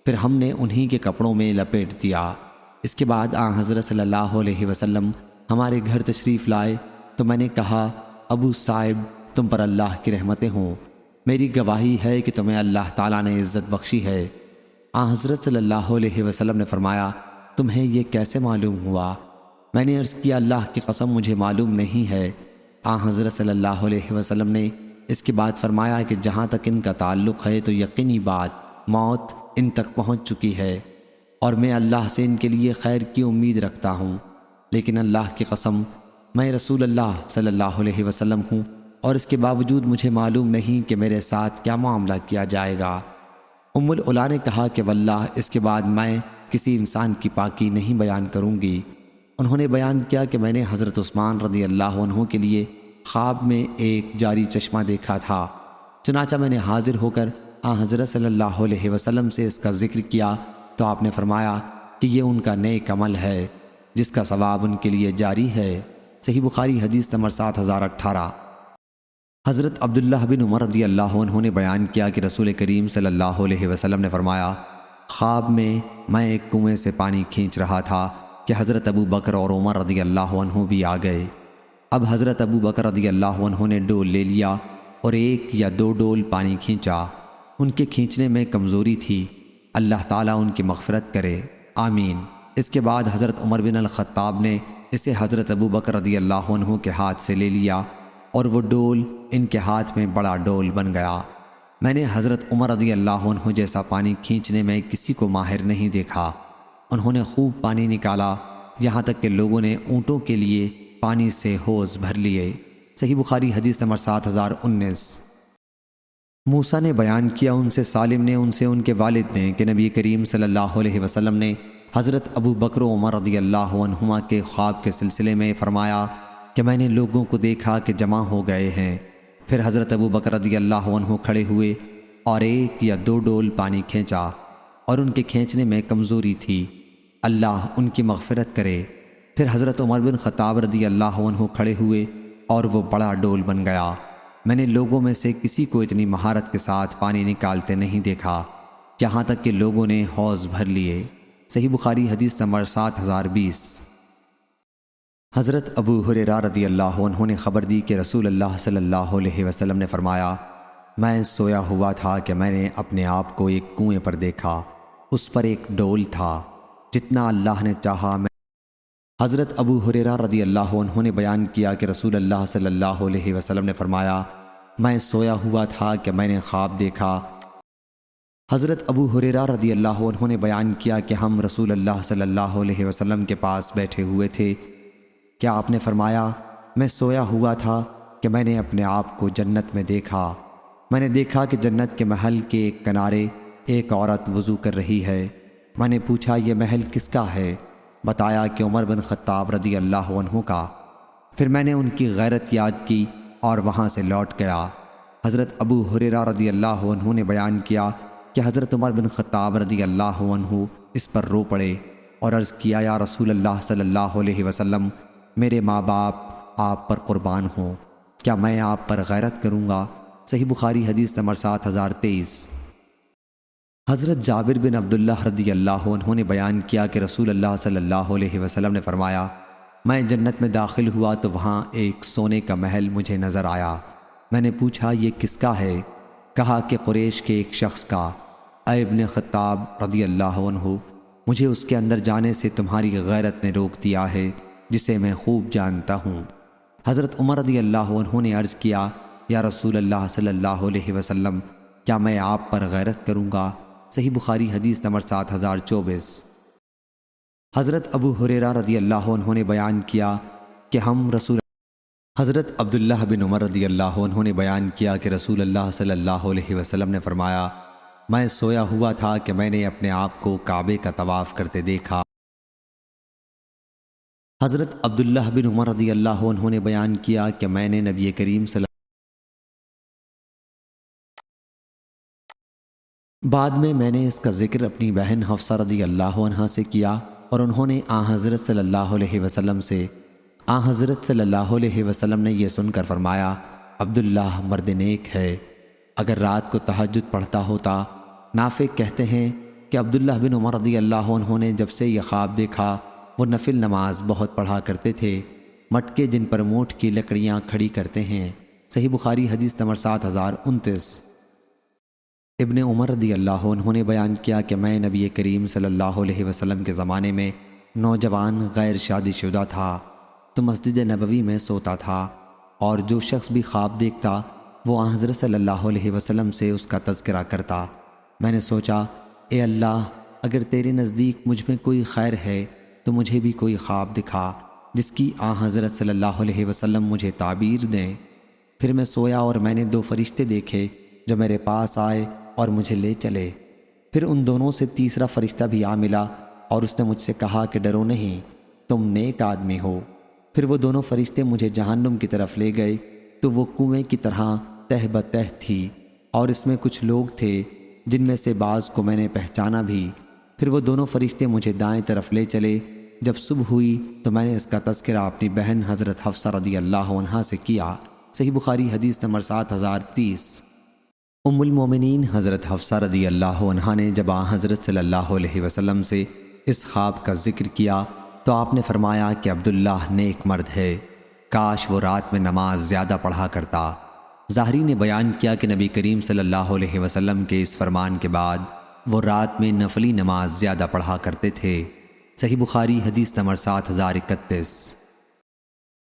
پھر ہم نے انہی کے کپڑوں میں لپیٹ دیا۔ اس کے بعد حضرت صلی اللہ علیہ وسلم ہمارے گھر تشریف لائے تو میں نے کہا، ابو صاحب، تم پر اللہ کی رحمتیں ہوں، میری گواہی ہے کہ تمہیں اللہ تعالیٰ نے عزت بخشی ہے۔ حضرت صلی اللہ علیہ وسلم نے فرمایا، تمہیں یہ کیسے معلوم ہوا؟ میں نے عرض کیا، اللہ کی قسم مجھے معلوم نہیں ہے۔ حضرت صلی اللہ علیہ وسلم نے اس کے بعد فرمایا کہ جہاں تک ان کا تعلق ہے تو یقینی بات موت ان تک پہنچ چکی ہے، اور میں اللہ سے ان کے لیے خیر کی امید رکھتا ہوں، لیکن اللہ کی قسم میں رسول اللہ صلی اللہ علیہ وسلم ہوں، اور اس کے باوجود مجھے معلوم نہیں کہ میرے ساتھ کیا معاملہ کیا جائے گا۔ ام العلا نے کہا کہ واللہ اس کے بعد میں کسی انسان کی پاکی نہیں بیان کروں گی۔ انہوں نے بیان کیا کہ میں نے حضرت عثمان رضی اللہ عنہ کے لیے خواب میں ایک جاری چشمہ دیکھا تھا، چنانچہ میں نے حاضر ہو کر حضرت صلی اللہ علیہ وسلم سے اس کا ذکر کیا تو آپ نے فرمایا کہ یہ ان کا نیک عمل ہے جس کا ثواب ان کے لیے جاری ہے۔ صحیح بخاری حدیث نمبر 7018۔ حضرت عبداللہ بن عمر رضی اللہ عنہ نے بیان کیا کہ رسول کریم صلی اللہ علیہ وسلم نے فرمایا، خواب میں ایک کنویں سے پانی کھینچ رہا تھا کہ حضرت ابو بکر اور عمر رضی اللہ عنہ بھی آ گئے۔ اب حضرت ابو بکر رضی اللہ عنہ نے ڈول لے لیا اور 1 یا 2 ڈول پانی کھینچا۔ ان کے کھینچنے میں کمزوری تھی، اللہ تعالیٰ ان کی مغفرت کرے، آمین۔ اس کے بعد حضرت عمر بن الخطاب نے اسے حضرت ابو بکر رضی اللہ عنہ کے ہاتھ سے لے لیا اور وہ ڈول ان کے ہاتھ میں بڑا ڈول بن گیا۔ میں نے حضرت عمر رضی اللہ عنہ جیسا پانی کھینچنے میں کسی کو ماہر نہیں دیکھا۔ انہوں نے خوب پانی نکالا، یہاں تک کہ لوگوں نے اونٹوں کے لیے پانی سے حوض بھر لیے۔ صحیح بخاری حدیث نمبر 7019۔ موسیٰ نے بیان کیا، ان سے سالم نے، ان سے ان کے والد نے، کہ نبی کریم صلی اللہ علیہ وسلم نے حضرت ابو بکر و عمر رضی اللہ عنہما کے خواب کے سلسلے میں فرمایا کہ میں نے لوگوں کو دیکھا کہ جمع ہو گئے ہیں۔ پھر حضرت ابو بکر رضی اللہ عنہ کھڑے ہوئے اور 1 یا 2 ڈول پانی کھینچا، اور ان کے کھینچنے میں کمزوری تھی، اللہ ان کی مغفرت کرے۔ پھر حضرت عمر بن خطاب رضی اللہ عنہ کھڑے ہوئے اور وہ بڑا ڈول بن گیا۔ میں نے لوگوں میں سے کسی کو اتنی مہارت کے ساتھ پانی نکالتے نہیں دیکھا، یہاں تک کہ لوگوں نے حوض بھر لیے۔ صحیح بخاری حدیث نمبر 7020۔ حضرت ابو ہریرہ رضی اللہ عنہ نے خبر دی کہ رسول اللہ صلی اللہ علیہ وسلم نے فرمایا، میں سویا ہوا تھا کہ میں نے اپنے آپ کو ایک کنویں پر دیکھا، اس پر ایک ڈول تھا، جتنا اللہ نے چاہا میں۔ حضرت ابو ہریرہ رضی اللہ عنہ نے بیان کیا کہ رسول اللہ صلی اللہ علیہ وسلم نے فرمایا، میں سویا ہوا تھا کہ میں نے خواب دیکھا۔ حضرت ابو ہریرہ رضی اللہ عنہ نے بیان کیا کہ ہم رسول اللہ صلی اللہ علیہ وسلم کے پاس بیٹھے ہوئے تھے کہ آپ نے فرمایا، میں سویا ہوا تھا کہ میں نے اپنے آپ کو جنت میں دیکھا۔ میں نے دیکھا کہ جنت کے محل کے ایک کنارے ایک عورت وضو کر رہی ہے۔ میں نے پوچھا، یہ محل کس کا ہے؟ بتایا کہ عمر بن خطاب رضی اللہ عنہ کا۔ پھر میں نے ان کی غیرت یاد کی اور وہاں سے لوٹ گیا۔ حضرت ابو ہریرہ رضی اللہ عنہ نے بیان کیا کہ حضرت عمر بن خطاب رضی اللہ عنہ اس پر رو پڑے اور عرض کیا، یا رسول اللہ صلی اللہ علیہ وسلم، میرے ماں باپ آپ پر قربان ہوں، کیا میں آپ پر غیرت کروں گا؟ صحیح بخاری حدیث نمبر 7023۔ حضرت جابر بن عبداللہ رضی اللہ عنہ نے بیان کیا کہ رسول اللہ صلی اللہ علیہ وسلم نے فرمایا، میں جنت میں داخل ہوا تو وہاں ایک سونے کا محل مجھے نظر آیا۔ میں نے پوچھا، یہ کس کا ہے؟ کہا کہ قریش کے ایک شخص کا۔ اے ابن خطاب رضی اللہ عنہ، مجھے اس کے اندر جانے سے تمہاری غیرت نے روک دیا ہے، جسے میں خوب جانتا ہوں۔ حضرت عمر رضی اللہ عنہ نے عرض کیا، یا رسول اللہ صلی اللہ علیہ وسلم، کیا میں آپ پر غیرت کروں گا؟ صحیح بخاری حدیث نمبر 7024۔ حضرت ابو ہریرہ رضی اللہ عنہ نے بیان کیا کہ حضرت عبداللہ بن عمر رضی اللہ عنہ نے بیان کیا کہ رسول اللہ صلی اللہ علیہ وسلم نے فرمایا، میں سویا ہوا تھا کہ میں نے اپنے آپ کو کعبے کا طواف کرتے دیکھا۔ حضرت عبداللہ بن عمر رضی اللہ عنہ نے بیان کیا کہ میں نے نبی کریم بعد میں نے اس کا ذکر اپنی بہن حفصہ رضی اللہ عنہا سے کیا اور انہوں نے حضرت صلی اللہ علیہ وسلم سے حضرت صلی اللہ علیہ وسلم نے یہ سن کر فرمایا، عبداللہ مرد نیک ہے، اگر رات کو تہجد پڑھتا ہوتا۔ نافع کہتے ہیں کہ عبداللہ بن عمر رضی اللہ عنہ نے جب سے یہ خواب دیکھا، وہ نفل نماز بہت پڑھا کرتے تھے، مٹکے جن پر مونٹ کی لکڑیاں کھڑی کرتے ہیں۔ صحیح بخاری حدیث نمبر 7029۔ ابن عمر رضی اللہ عنہ نے بیان کیا کہ میں نبی کریم صلی اللہ علیہ وسلم کے زمانے میں نوجوان غیر شادی شدہ تھا تو مسجد نبوی میں سوتا تھا، اور جو شخص بھی خواب دیکھتا وہ حضرت صلی اللہ علیہ وسلم سے اس کا تذکرہ کرتا۔ میں نے سوچا، اے اللہ، اگر تیرے نزدیک مجھ میں کوئی خیر ہے تو مجھے بھی کوئی خواب دکھا جس کی حضرت صلی اللہ علیہ وسلم مجھے تعبیر دیں۔ پھر میں سویا اور میں نے دو فرشتے دیکھے جو میرے پاس آئے اور مجھے لے چلے۔ پھر ان دونوں سے تیسرا فرشتہ بھی ملا اور اس نے مجھ سے کہا کہ ڈرو نہیں، تم نیک آدمی ہو۔ پھر وہ دونوں فرشتے مجھے جہنم کی طرف لے گئے تو وہ کنویں کی طرح تہ بتہ تھی، اور اس میں کچھ لوگ تھے جن میں سے بعض کو میں نے پہچانا بھی۔ پھر وہ دونوں فرشتے مجھے دائیں طرف لے چلے۔ جب صبح ہوئی تو میں نے اس کا تذکرہ اپنی بہن حضرت حفصہ رضی اللہ عنہا سے کیا۔ صحیح بخاری حدیث نمبر 7030۔ ام المومنین حضرت حفصہ رضی اللہ عنہا نے جب حضرت صلی اللہ علیہ وسلم سے اس خواب کا ذکر کیا تو آپ نے فرمایا کہ عبداللہ نیک مرد ہے، کاش وہ رات میں نماز زیادہ پڑھا کرتا۔ ظاہری نے بیان کیا کہ نبی کریم صلی اللہ علیہ وسلم کے اس فرمان کے بعد وہ رات میں نفلی نماز زیادہ پڑھا کرتے تھے۔ صحیح بخاری حدیث نمبر 7031۔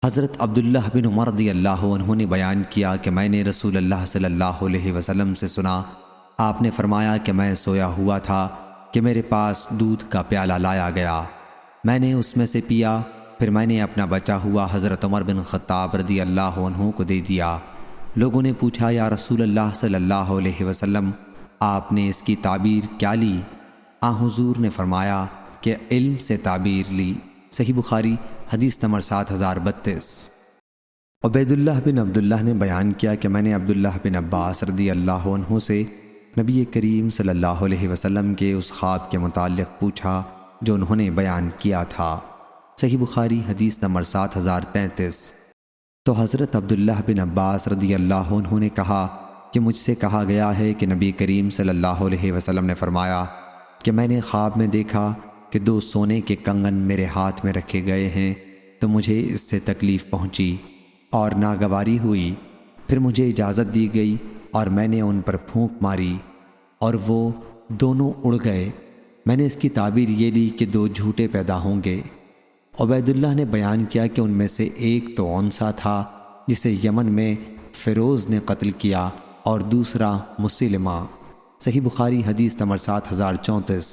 حضرت عبداللہ بن عمر رضی اللہ عنہ نے بیان کیا کہ میں نے رسول اللہ صلی اللہ علیہ وسلم سے سنا، آپ نے فرمایا کہ میں سویا ہوا تھا کہ میرے پاس دودھ کا پیالہ لایا گیا، میں نے اس میں سے پیا، پھر میں نے اپنا بچا ہوا حضرت عمر بن خطاب رضی اللہ عنہ کو دے دیا۔ لوگوں نے پوچھا، یا رسول اللہ صلی اللہ علیہ وسلم، آپ نے اس کی تعبیر کیا لی؟ حضور نے فرمایا کہ علم سے تعبیر لی۔ صحیح بخاری حدیث نمبر 7032۔ عبید اللہ بن عبداللہ نے بیان کیا کہ میں نے عبداللہ بن عباس رضی اللہ عنہ سے نبی کریم صلی اللہ علیہ وسلم کے اس خواب کے متعلق پوچھا جو انہوں نے بیان کیا تھا۔ صحیح بخاری حدیث نمبر 7033۔ تو حضرت عبداللہ بن عباس رضی اللہ عنہ نے کہا کہ مجھ سے کہا گیا ہے کہ نبی کریم صلی اللہ علیہ وسلم نے فرمایا کہ میں نے خواب میں دیکھا کہ دو سونے کے کنگن میرے ہاتھ میں رکھے گئے ہیں، تو مجھے اس سے تکلیف پہنچی اور ناگواری ہوئی۔ پھر مجھے اجازت دی گئی اور میں نے ان پر پھونک ماری اور وہ دونوں اڑ گئے۔ میں نے اس کی تعبیر یہ لی کہ دو جھوٹے پیدا ہوں گے۔ عبید اللہ نے بیان کیا کہ ان میں سے ایک تو اونسا تھا جسے یمن میں فیروز نے قتل کیا اور دوسرا مسلمہ۔ صحیح بخاری حدیث نمبر 7034۔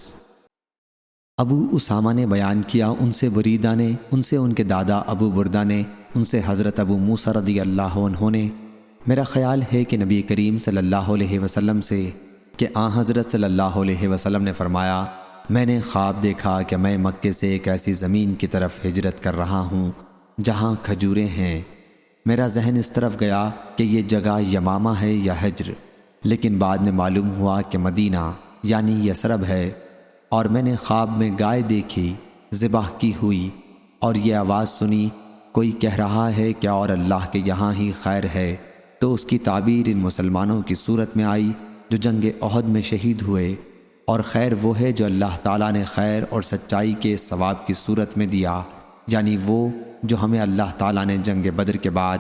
ابو اسامہ نے بیان کیا ان سے بریدہ نے، ان سے ان کے دادا ابو بردہ نے، ان سے حضرت ابو موسیٰ رضی اللہ عنہ نے، میرا خیال ہے کہ نبی کریم صلی اللہ علیہ وسلم سے کہ حضرت صلی اللہ علیہ وسلم نے فرمایا، میں نے خواب دیکھا کہ میں مکے سے ایک ایسی زمین کی طرف ہجرت کر رہا ہوں جہاں کھجوریں ہیں۔ میرا ذہن اس طرف گیا کہ یہ جگہ یمامہ ہے یا حجر، لیکن بعد میں معلوم ہوا کہ مدینہ یعنی یثرب ہے، اور میں نے خواب میں گائے دیکھی ذبح کی ہوئی، اور یہ آواز سنی، کوئی کہہ رہا ہے کہ اور اللہ کے یہاں ہی خیر ہے۔ تو اس کی تعبیر ان مسلمانوں کی صورت میں آئی جو جنگ احد میں شہید ہوئے، اور خیر وہ ہے جو اللہ تعالیٰ نے خیر اور سچائی کے ثواب کی صورت میں دیا، یعنی وہ جو ہمیں اللہ تعالیٰ نے جنگ بدر کے بعد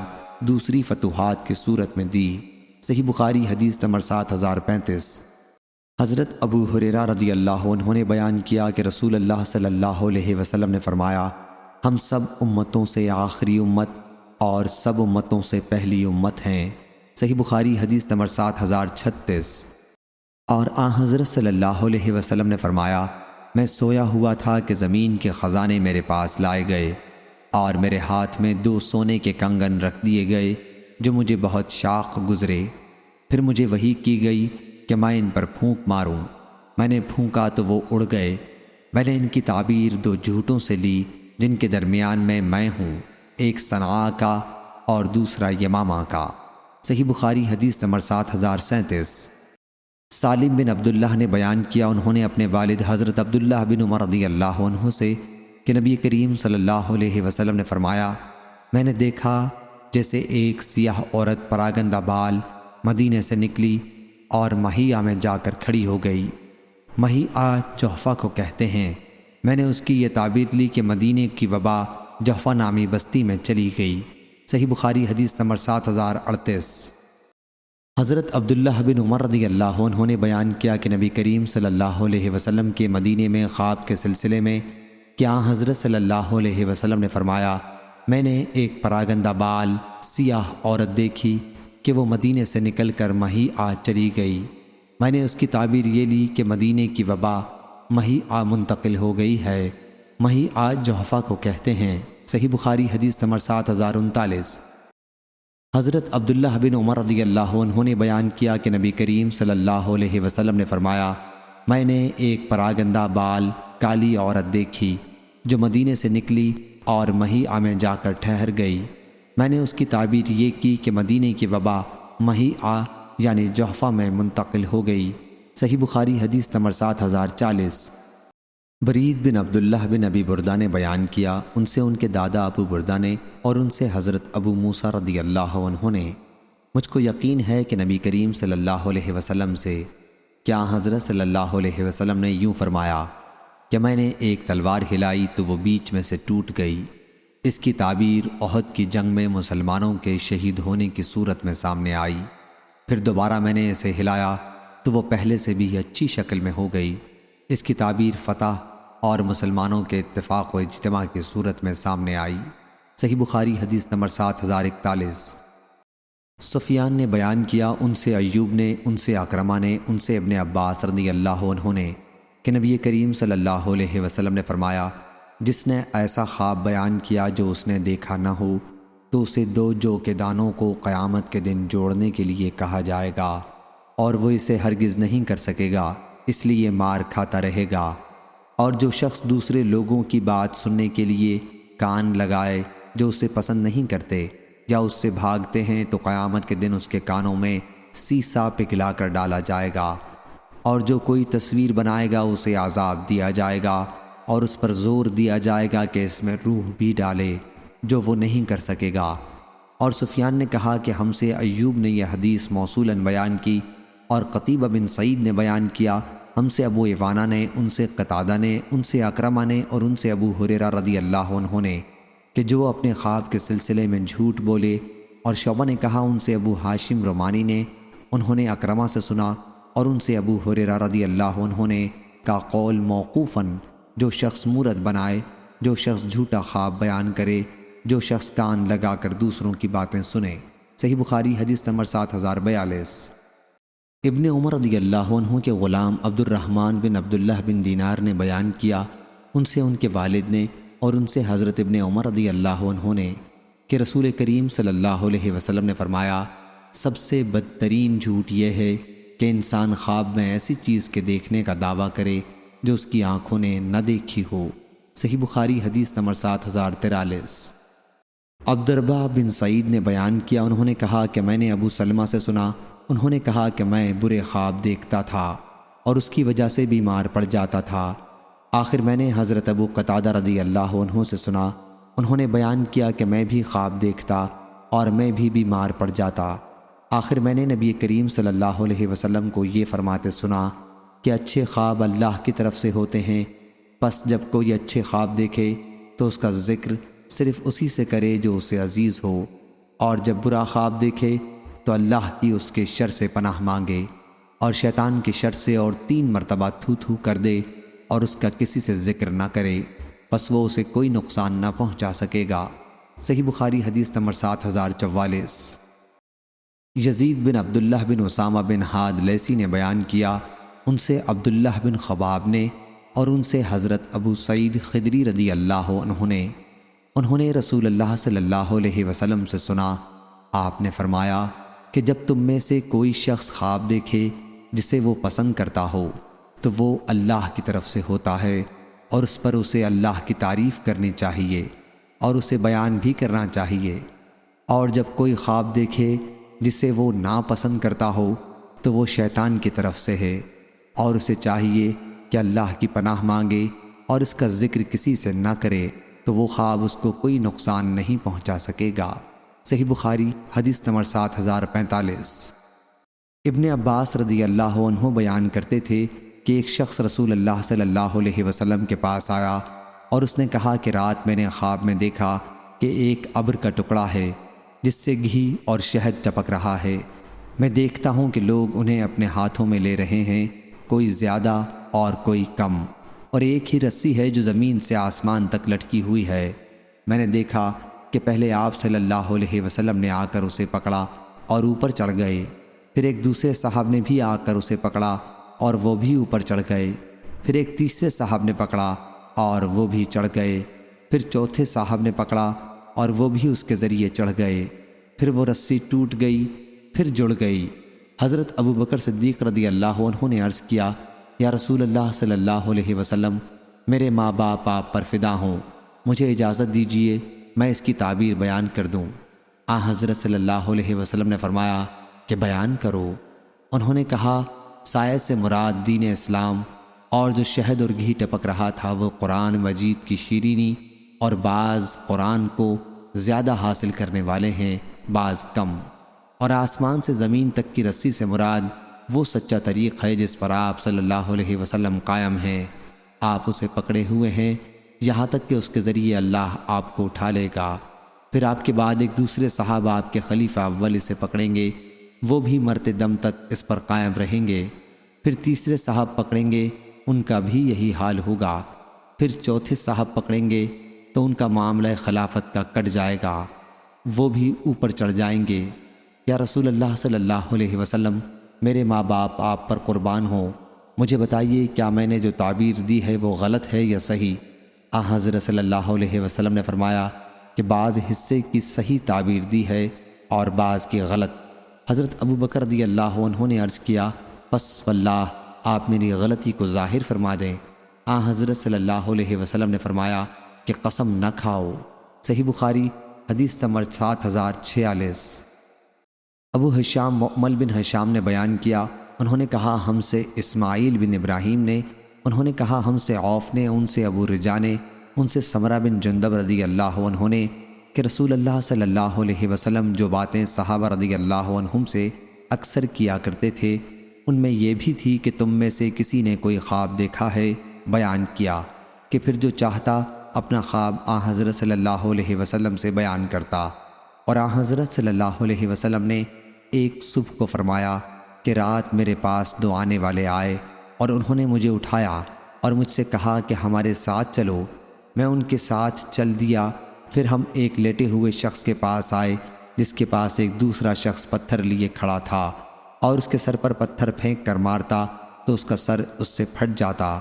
دوسری فتوحات کی صورت میں دی۔ صحیح بخاری حدیث نمبر 7035۔ حضرت ابو ہریرہ رضی اللہ عنہ نے بیان کیا کہ رسول اللہ صلی اللہ علیہ وسلم نے فرمایا، ہم سب امتوں سے آخری امت اور سب امتوں سے پہلی امت ہیں۔ صحیح بخاری حدیث نمبر 7036۔ اور حضرت صلی اللہ علیہ وسلم نے فرمایا، میں سویا ہوا تھا کہ زمین کے خزانے میرے پاس لائے گئے اور میرے ہاتھ میں 2 سونے کے کنگن رکھ دیے گئے جو مجھے بہت شاق گزرے۔ پھر مجھے وحی کی گئی کہ میں ان پر پھونک ماروں۔ میں نے پھونکا تو وہ اڑ گئے۔ میں نے ان کی تعبیر 2 جھوٹوں سے لی جن کے درمیان میں ہوں، ایک صنعاء کا اور دوسرا یمامہ کا۔ صحیح بخاری حدیث نمبر 7037۔ سالم بن عبداللہ نے بیان کیا انہوں نے اپنے والد حضرت عبداللہ بن عمر رضی اللہ عنہ سے کہ نبی کریم صلی اللہ علیہ وسلم نے فرمایا، میں نے دیکھا جیسے ایک سیاہ عورت پراگندہ بال مدینے سے نکلی اور مہیعہ میں جا کر کھڑی ہو گئی۔ مہیعہ جحفہ کو کہتے ہیں۔ میں نے اس کی یہ تعبیر لی کہ مدینے کی وبا جحفہ نامی بستی میں چلی گئی۔ صحیح بخاری حدیث نمبر 7038۔ حضرت عبداللہ بن عمر رضی اللہ عنہ نے بیان کیا کہ نبی کریم صلی اللہ علیہ وسلم کے مدینے میں خواب کے سلسلے میں کیا حضرت صلی اللہ علیہ وسلم نے فرمایا، میں نے ایک پراگندہ بال سیاہ عورت دیکھی کہ وہ مدینے سے نکل کر مہیعہ چلی گئی۔ میں نے اس کی تعبیر یہ لی کہ مدینے کی وبا مہیعہ منتقل ہو گئی ہے۔ مہیعہ جحفہ کو کہتے ہیں۔ صحیح بخاری حدیث نمبر 7039۔ حضرت عبداللہ بن عمر رضی اللہ عنہ نے بیان کیا کہ نبی کریم صلی اللہ علیہ وسلم نے فرمایا، میں نے ایک پراگندہ بال کالی عورت دیکھی جو مدینے سے نکلی اور مہیعہ میں جا کر ٹھہر گئی۔ میں نے اس کی تعبیر یہ کی کہ مدینے کی وبا مہیعہ یعنی جحفہ میں منتقل ہو گئی۔ صحیح بخاری حدیث نمبر 7040۔ برید بن عبداللہ بن ابی بردہ نے بیان کیا ان سے ان کے دادا ابو بردہ نے اور ان سے حضرت ابو موسیٰ رضی اللہ عنہ نے، مجھ کو یقین ہے کہ نبی کریم صلی اللہ علیہ وسلم سے کیا حضرت صلی اللہ علیہ وسلم نے یوں فرمایا کہ میں نے ایک تلوار ہلائی تو وہ بیچ میں سے ٹوٹ گئی۔ اس کی تعبیر احد کی جنگ میں مسلمانوں کے شہید ہونے کی صورت میں سامنے آئی۔ پھر دوبارہ میں نے اسے ہلایا تو وہ پہلے سے بھی اچھی شکل میں ہو گئی۔ اس کی تعبیر فتح اور مسلمانوں کے اتفاق و اجتماع کی صورت میں سامنے آئی۔ صحیح بخاری حدیث نمبر 7041۔ سفیان نے بیان کیا ان سے ایوب نے، ان سے اکرمہ نے، ان سے ابن عباس رضی اللہ عنہ نے کہ نبی کریم صلی اللہ علیہ وسلم نے فرمایا، جس نے ایسا خواب بیان کیا جو اس نے دیکھا نہ ہو تو اسے 2 جو کے دانوں کو قیامت کے دن جوڑنے کے لیے کہا جائے گا اور وہ اسے ہرگز نہیں کر سکے گا، اس لیے مار کھاتا رہے گا۔ اور جو شخص دوسرے لوگوں کی بات سننے کے لیے کان لگائے جو اسے پسند نہیں کرتے یا اس سے بھاگتے ہیں تو قیامت کے دن اس کے کانوں میں سیسا پگھلا کر ڈالا جائے گا۔ اور جو کوئی تصویر بنائے گا اسے عذاب دیا جائے گا اور اس پر زور دیا جائے گا کہ اس میں روح بھی ڈالے جو وہ نہیں کر سکے گا۔ اور سفیان نے کہا کہ ہم سے ایوب نے یہ حدیث موصولاً بیان کی اور قتیبہ بن سعید نے بیان کیا، ہم سے ابو عوانہ نے، ان سے قتادہ نے، ان سے اکرمہ نے اور ان سے ابو ہریرہ رضی اللہ عنہ نے کہ جو اپنے خواب کے سلسلے میں جھوٹ بولے۔ اور شعبہ نے کہا ان سے ابو ہاشم رومانی نے، انہوں نے اکرمہ سے سنا، اور ان سے ابو ہریرہ رضی اللہ عنہ نے کا قول موقوفاً، جو شخص مورت بنائے، جو شخص جھوٹا خواب بیان کرے، جو شخص کان لگا کر دوسروں کی باتیں سنے۔ صحیح بخاری حدیث نمبر 7042۔ ابن عمر رضی اللہ عنہ کے غلام عبد الرحمن بن عبداللہ بن دینار نے بیان کیا، ان سے ان کے والد نے اور ان سے حضرت ابن عمر رضی اللہ عنہ نے، کہ رسول کریم صلی اللہ علیہ وسلم نے فرمایا، سب سے بدترین جھوٹ یہ ہے کہ انسان خواب میں ایسی چیز کے دیکھنے کا دعویٰ کرے جو اس کی آنکھوں نے نہ دیکھی ہو۔ صحیح بخاری حدیث نمبر 7043۔ عبدالربہ بن سعید نے بیان کیا، انہوں نے کہا کہ میں نے ابو سلمہ سے سنا، انہوں نے کہا کہ میں برے خواب دیکھتا تھا اور اس کی وجہ سے بیمار پڑ جاتا تھا۔ آخر میں نے حضرت ابو قتادہ رضی اللہ عنہ سے سنا، انہوں نے بیان کیا کہ میں بھی خواب دیکھتا اور میں بھی بیمار پڑ جاتا۔ آخر میں نے نبی کریم صلی اللہ علیہ وسلم کو یہ فرماتے سنا کہ اچھے خواب اللہ کی طرف سے ہوتے ہیں، پس جب کوئی اچھے خواب دیکھے تو اس کا ذکر صرف اسی سے کرے جو اسے عزیز ہو، اور جب برا خواب دیکھے تو اللہ کی اس کے شر سے پناہ مانگے، اور شیطان کے شر سے، اور 3 مرتبہ تھو تھو کر دے، اور اس کا کسی سے ذکر نہ کرے، پس وہ اسے کوئی نقصان نہ پہنچا سکے گا۔ صحیح بخاری حدیث نمبر 7044۔ یزید بن عبداللہ بن اسامہ بن حاد لیسی نے بیان کیا، ان سے عبداللہ بن خباب نے، اور ان سے حضرت ابو سعید خدری رضی اللہ عنہ نے، انہوں نے رسول اللہ صلی اللہ علیہ وسلم سے سنا، آپ نے فرمایا کہ جب تم میں سے کوئی شخص خواب دیکھے جسے وہ پسند کرتا ہو تو وہ اللہ کی طرف سے ہوتا ہے، اور اس پر اسے اللہ کی تعریف کرنی چاہیے اور اسے بیان بھی کرنا چاہیے، اور جب کوئی خواب دیکھے جسے وہ ناپسند کرتا ہو تو وہ شیطان کی طرف سے ہے، اور اسے چاہیے کہ اللہ کی پناہ مانگے اور اس کا ذکر کسی سے نہ کرے، تو وہ خواب اس کو کوئی نقصان نہیں پہنچا سکے گا۔ صحیح بخاری حدیث نمبر 7045۔ ابن عباس رضی اللہ عنہ بیان کرتے تھے کہ ایک شخص رسول اللہ صلی اللہ علیہ وسلم کے پاس آیا اور اس نے کہا کہ رات میں نے خواب میں دیکھا کہ ایک ابر کا ٹکڑا ہے جس سے گھی اور شہد ٹپک رہا ہے، میں دیکھتا ہوں کہ لوگ انہیں اپنے ہاتھوں میں لے رہے ہیں، کوئی زیادہ اور کوئی کم، اور ایک ہی رسی ہے جو زمین سے آسمان تک لٹکی ہوئی ہے۔ میں نے دیکھا کہ پہلے آپ صلی اللہ علیہ وسلم نے آ کر اسے پکڑا اور اوپر چڑھ گئے، پھر ایک دوسرے صاحب نے بھی آ کر اسے پکڑا اور وہ بھی اوپر چڑھ گئے، پھر ایک تیسرے صاحب نے پکڑا اور وہ بھی چڑھ گئے، پھر چوتھے صاحب نے پکڑا اور وہ بھی اس کے ذریعے چڑھ گئے، پھر وہ رسی ٹوٹ گئی، پھر جڑ گئی۔ حضرت ابو بکر صدیق رضی اللہ عنہ نے عرض کیا، یا رسول اللہ صلی اللہ علیہ وسلم، میرے ماں باپ آپ پر فدا ہوں، مجھے اجازت دیجیے میں اس کی تعبیر بیان کر دوں۔ حضرت صلی اللہ علیہ وسلم نے فرمایا کہ بیان کرو۔ انہوں نے کہا، سایہ سے مراد دین اسلام، اور جو شہد اور گھی ٹپک رہا تھا وہ قرآن مجید کی شیرینی، اور بعض قرآن کو زیادہ حاصل کرنے والے ہیں، بعض کم، اور آسمان سے زمین تک کی رسی سے مراد وہ سچا طریق ہے جس پر آپ صلی اللہ علیہ وسلم قائم ہیں، آپ اسے پکڑے ہوئے ہیں یہاں تک کہ اس کے ذریعے اللہ آپ کو اٹھا لے گا، پھر آپ کے بعد ایک دوسرے صحابہ آپ کے خلیفہ اول اسے پکڑیں گے، وہ بھی مرتے دم تک اس پر قائم رہیں گے، پھر تیسرے صاحب پکڑیں گے، ان کا بھی یہی حال ہوگا، پھر چوتھے صاحب پکڑیں گے تو ان کا معاملہ خلافت کا کٹ جائے گا، وہ بھی اوپر چڑھ جائیں گے۔ یا رسول اللہ صلی اللہ علیہ وسلم، میرے ماں باپ آپ پر قربان ہوں، مجھے بتائیے کیا میں نے جو تعبیر دی ہے وہ غلط ہے یا صحیح؟ حضرت صلی اللہ علیہ وسلم نے فرمایا کہ بعض حصے کی صحیح تعبیر دی ہے اور بعض کی غلط۔ حضرت ابو بکر رضی اللہ عنہ نے عرض کیا، پس واللہ آپ میری غلطی کو ظاہر فرما دیں۔ حضرت صلی اللہ علیہ وسلم نے فرمایا کہ قسم نہ کھاؤ۔ صحیح بخاری حدیث نمبر 7046۔ ابو ہشام مؤمل بن ہشام نے بیان کیا، انہوں نے کہا ہم سے اسماعیل بن ابراہیم نے، انہوں نے کہا ہم سے عوف نے، ان سے ابو رجا نے، ان سے سمرہ بن جندب رضی اللہ عنہ نے، کہ رسول اللہ صلی اللہ علیہ وسلم جو باتیں صحابہ رضی اللہ عنہم سے اکثر کیا کرتے تھے ان میں یہ بھی تھی کہ تم میں سے کسی نے کوئی خواب دیکھا ہے، بیان کیا کہ پھر جو چاہتا اپنا خواب آن حضرت صلی اللہ علیہ وسلم سے بیان کرتا، اور آن حضرت صلی اللہ علیہ وسلم نے ایک صبح کو فرمایا کہ رات میرے پاس 2 آنے والے آئے اور انہوں نے مجھے اٹھایا اور مجھ سے کہا کہ ہمارے ساتھ چلو۔ میں ان کے ساتھ چل دیا۔ پھر ہم ایک لیٹے ہوئے شخص کے پاس آئے جس کے پاس ایک دوسرا شخص پتھر لیے کھڑا تھا، اور اس کے سر پر پتھر پھینک کر مارتا تو اس کا سر اس سے پھٹ جاتا،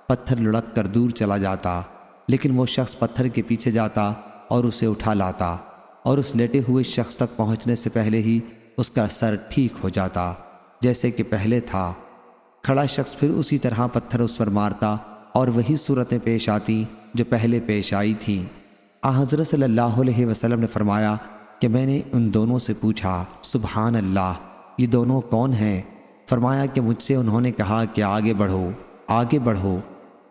پتھر لڑک کر دور چلا جاتا، لیکن وہ شخص پتھر کے پیچھے جاتا اور اسے اٹھا لاتا، اور اس لیٹے ہوئے شخص تک پہنچنے سے پہلے ہی اس کا سر ٹھیک ہو جاتا جیسے کہ پہلے تھا۔ کھڑا شخص پھر اسی طرح پتھر اس پر مارتا اور وہی صورتیں پیش آتی جو پہلے پیش آئی تھیں۔ حضرت صلی اللہ علیہ وسلم نے فرمایا کہ میں نے ان دونوں سے پوچھا، سبحان اللہ، یہ دونوں کون ہیں؟ فرمایا کہ مجھ سے انہوں نے کہا کہ آگے بڑھو، آگے بڑھو۔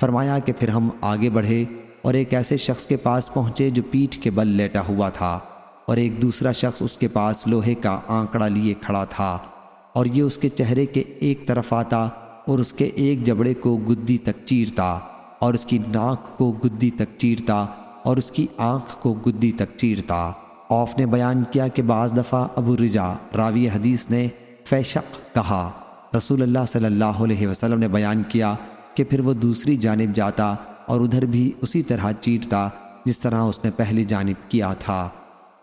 فرمایا کہ پھر ہم آگے بڑھے اور ایک ایسے شخص کے پاس پہنچے جو پیٹھ کے بل لیٹا ہوا تھا، اور ایک دوسرا شخص اس کے پاس لوہے کا آنکڑا لیے کھڑا تھا، اور یہ اس کے چہرے کے ایک طرف آتا اور اس کے ایک جبڑے کو گدی تک چیرتا، اور اس کی ناک کو گدی تک چیرتا، اور اس کی آنکھ کو گدی تک چیرتا۔ اوف نے بیان کیا کہ بعض دفعہ ابو رجا راوی حدیث نے فیشق کہا۔ رسول اللہ صلی اللہ علیہ وسلم نے بیان کیا کہ پھر وہ دوسری جانب جاتا اور ادھر بھی اسی طرح چیرتا جس طرح اس نے پہلی جانب کیا تھا۔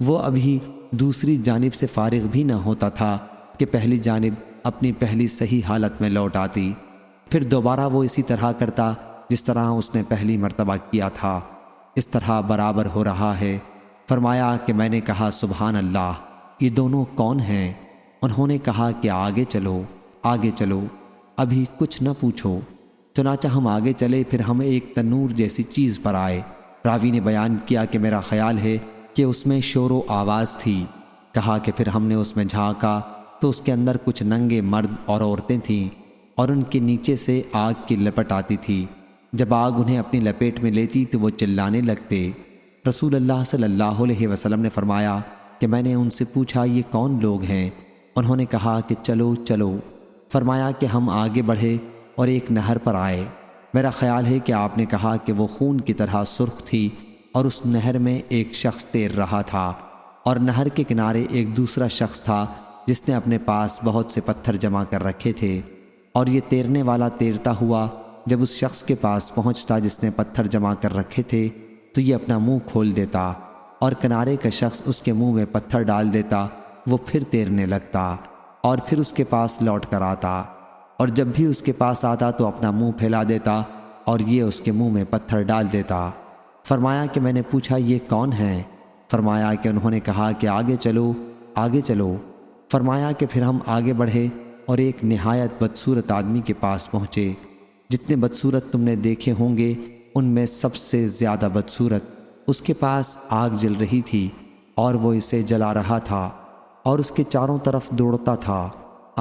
وہ ابھی دوسری جانب سے فارغ بھی نہ ہوتا تھا کہ پہلی جانب اپنی پہلی صحیح حالت میں لوٹ آتی، پھر دوبارہ وہ اسی طرح کرتا جس طرح اس نے پہلی مرتبہ کیا تھا، اس طرح برابر ہو رہا ہے۔ فرمایا کہ میں نے کہا سبحان اللہ، یہ دونوں کون ہیں؟ انہوں نے کہا کہ آگے چلو، آگے چلو، ابھی کچھ نہ پوچھو۔ چنانچہ ہم آگے چلے، پھر ہم ایک تنور جیسی چیز پر آئے۔ راوی نے بیان کیا کہ میرا خیال ہے کہ اس میں شور و آواز تھی۔ کہا کہ پھر ہم نے اس میں جھانکا تو اس کے اندر کچھ ننگے مرد اور عورتیں تھیں، اور ان کے نیچے سے آگ کی لپٹ آتی تھی۔ جب آگ انہیں اپنی لپیٹ میں لیتی تو وہ چلانے لگتے۔ رسول اللہ صلی اللہ علیہ وسلم نے فرمایا کہ میں نے ان سے پوچھا یہ کون لوگ ہیں؟ انہوں نے کہا کہ چلو چلو۔ فرمایا کہ ہم آگے بڑھے اور ایک نہر پر آئے۔ میرا خیال ہے کہ آپ نے کہا کہ وہ خون کی طرح سرخ تھی، اور اس نہر میں ایک شخص تیر رہا تھا، اور نہر کے کنارے ایک دوسرا شخص تھا جس نے اپنے پاس بہت سے پتھر جمع کر رکھے تھے، اور یہ تیرنے والا تیرتا ہوا جب اس شخص کے پاس پہنچتا جس نے پتھر جمع کر رکھے تھے تو یہ اپنا منہ کھول دیتا، اور کنارے کا شخص اس کے منہ میں پتھر ڈال دیتا، وہ پھر تیرنے لگتا، اور پھر اس کے پاس لوٹ کر آتا، اور جب بھی اس کے پاس آتا تو اپنا منہ پھیلا دیتا اور یہ اس کے منہ میں پتھر ڈال دیتا۔ فرمایا کہ میں نے پوچھا یہ کون ہیں؟ فرمایا کہ انہوں نے کہا کہ آگے چلو، آگے چلو۔ فرمایا کہ پھر ہم آگے بڑھے اور ایک نہایت بدصورت آدمی کے پاس پہنچے۔ جتنے بدصورت تم نے دیکھے ہوں گے ان میں سب سے زیادہ بدصورت اس کے پاس آگ جل رہی تھی، اور وہ اسے جلا رہا تھا اور اس کے چاروں طرف دوڑتا تھا۔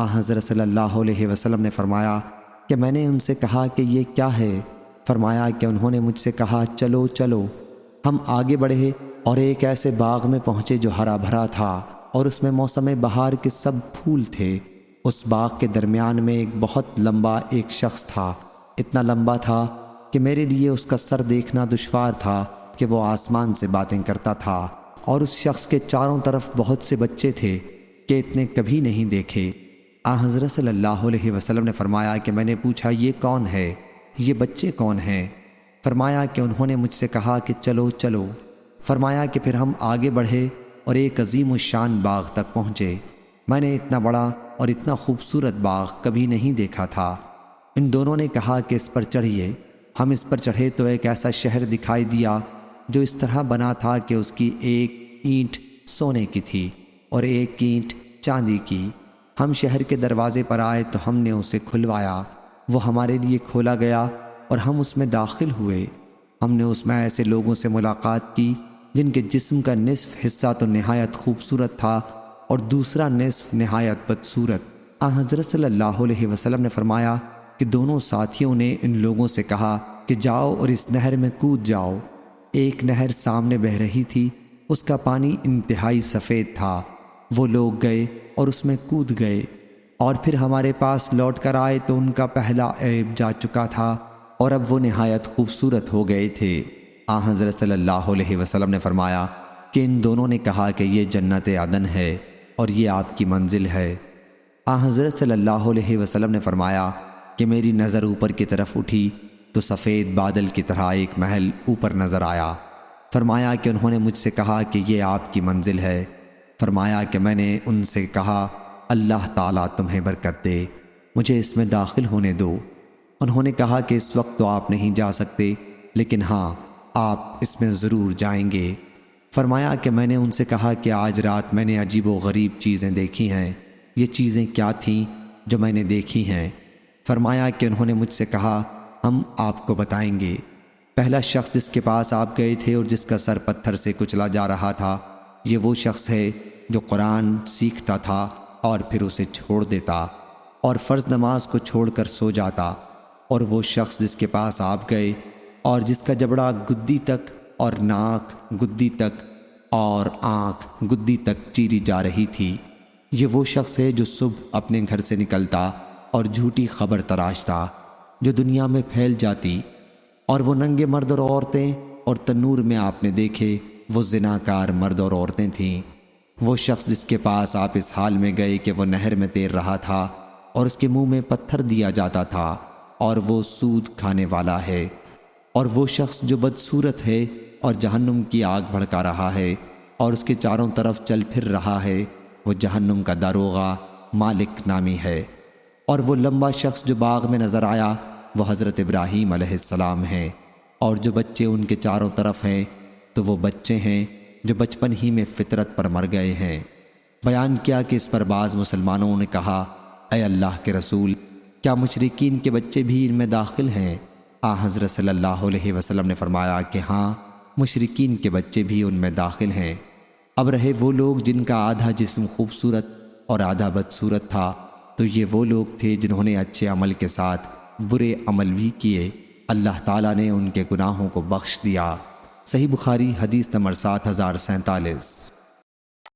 حضرت صلی اللہ علیہ وسلم نے فرمایا کہ میں نے ان سے کہا کہ یہ کیا ہے؟ فرمایا کہ انہوں نے مجھ سے کہا چلو چلو۔ ہم آگے بڑھے اور ایک ایسے باغ میں پہنچے جو ہرا بھرا تھا، اور اس میں موسم بہار کے سب پھول تھے۔ اس باغ کے درمیان میں ایک بہت لمبا ایک شخص تھا، اتنا لمبا تھا کہ میرے لیے اس کا سر دیکھنا دشوار تھا کہ وہ آسمان سے باتیں کرتا تھا، اور اس شخص کے چاروں طرف بہت سے بچے تھے کہ اتنے کبھی نہیں دیکھے۔ حضرت صلی اللہ علیہ وسلم نے فرمایا کہ میں نے پوچھا یہ کون ہے؟ یہ بچے کون ہیں؟ فرمایا کہ انہوں نے مجھ سے کہا کہ چلو چلو۔ فرمایا کہ پھر ہم آگے بڑھے اور ایک عظیم الشان باغ تک پہنچے۔ میں نے اتنا بڑا اور اتنا خوبصورت باغ کبھی نہیں دیکھا تھا۔ ان دونوں نے کہا کہ اس پر چڑھیے۔ ہم اس پر چڑھے تو ایک ایسا شہر دکھائی دیا جو اس طرح بنا تھا کہ اس کی ایک اینٹ سونے کی تھی اور ایک اینٹ چاندی کی۔ ہم شہر کے دروازے پر آئے تو ہم نے اسے کھلوایا، وہ ہمارے لیے کھولا گیا اور ہم اس میں داخل ہوئے۔ ہم نے اس میں ایسے لوگوں سے ملاقات کی جن کے جسم کا نصف حصہ تو نہایت خوبصورت تھا اور دوسرا نصف نہایت بدصورت۔ حضرت صلی اللہ علیہ وسلم نے فرمایا کہ دونوں ساتھیوں نے ان لوگوں سے کہا کہ جاؤ اور اس نہر میں کود جاؤ۔ ایک نہر سامنے بہہ رہی تھی، اس کا پانی انتہائی سفید تھا۔ وہ لوگ گئے اور اس میں کود گئے، اور پھر ہمارے پاس لوٹ کر آئے تو ان کا پہلا عیب جا چکا تھا اور اب وہ نہایت خوبصورت ہو گئے تھے۔ آن حضرت صلی اللہ علیہ وسلم نے فرمایا کہ ان دونوں نے کہا کہ یہ جنت عدن ہے اور یہ آپ کی منزل ہے۔ آن حضرت صلی اللہ علیہ وسلم نے فرمایا کہ میری نظر اوپر کی طرف اٹھی تو سفید بادل کی طرح ایک محل اوپر نظر آیا۔ فرمایا کہ انہوں نے مجھ سے کہا کہ یہ آپ کی منزل ہے۔ فرمایا کہ میں نے ان سے کہا اللہ تعالیٰ تمہیں برکت دے، مجھے اس میں داخل ہونے دو۔ انہوں نے کہا کہ اس وقت تو آپ نہیں جا سکتے، لیکن ہاں آپ اس میں ضرور جائیں گے۔ فرمایا کہ میں نے ان سے کہا کہ آج رات میں نے عجیب و غریب چیزیں دیکھی ہیں، یہ چیزیں کیا تھیں جو میں نے دیکھی ہیں؟ فرمایا کہ انہوں نے مجھ سے کہا ہم آپ کو بتائیں گے۔ پہلا شخص جس کے پاس آپ گئے تھے اور جس کا سر پتھر سے کچلا جا رہا تھا، یہ وہ شخص ہے جو قرآن سیکھتا تھا اور پھر اسے چھوڑ دیتا اور فرض نماز کو چھوڑ کر سو جاتا۔ اور وہ شخص جس کے پاس آپ گئے اور جس کا جبڑا گدی تک اور ناک گدی تک اور آنکھ گدی تک چیری جا رہی تھی، یہ وہ شخص ہے جو صبح اپنے گھر سے نکلتا اور جھوٹی خبر تراشتا جو دنیا میں پھیل جاتی، اور وہ ننگے مرد اور عورتیں اور تنور میں آپ نے دیکھے وہ زناکار مرد اور عورتیں تھیں۔ وہ شخص جس کے پاس آپ اس حال میں گئے کہ وہ نہر میں تیر رہا تھا اور اس کے منہ میں پتھر دیا جاتا تھا اور وہ سود کھانے والا ہے۔ اور وہ شخص جو بدصورت ہے اور جہنم کی آگ بھڑکا رہا ہے اور اس کے چاروں طرف چل پھر رہا ہے، وہ جہنم کا داروغہ مالک نامی ہے۔ اور وہ لمبا شخص جو باغ میں نظر آیا وہ حضرت ابراہیم علیہ السلام ہیں، اور جو بچے ان کے چاروں طرف ہیں تو وہ بچے ہیں جو بچپن ہی میں فطرت پر مر گئے ہیں۔ بیان کیا کہ اس پر بعض مسلمانوں نے کہا اے اللہ کے رسول، کیا مشرکین کے بچے بھی ان میں داخل ہیں؟ حضرت صلی اللہ علیہ وسلم نے فرمایا کہ ہاں، مشرکین کے بچے بھی ان میں داخل ہیں۔ اب رہے وہ لوگ جن کا آدھا جسم خوبصورت اور آدھا بدصورت تھا، تو یہ وہ لوگ تھے جنہوں نے اچھے عمل کے ساتھ برے عمل بھی کیے، اللہ تعالیٰ نے ان کے گناہوں کو بخش دیا۔ صحیح بخاری حدیث نمبر 7047۔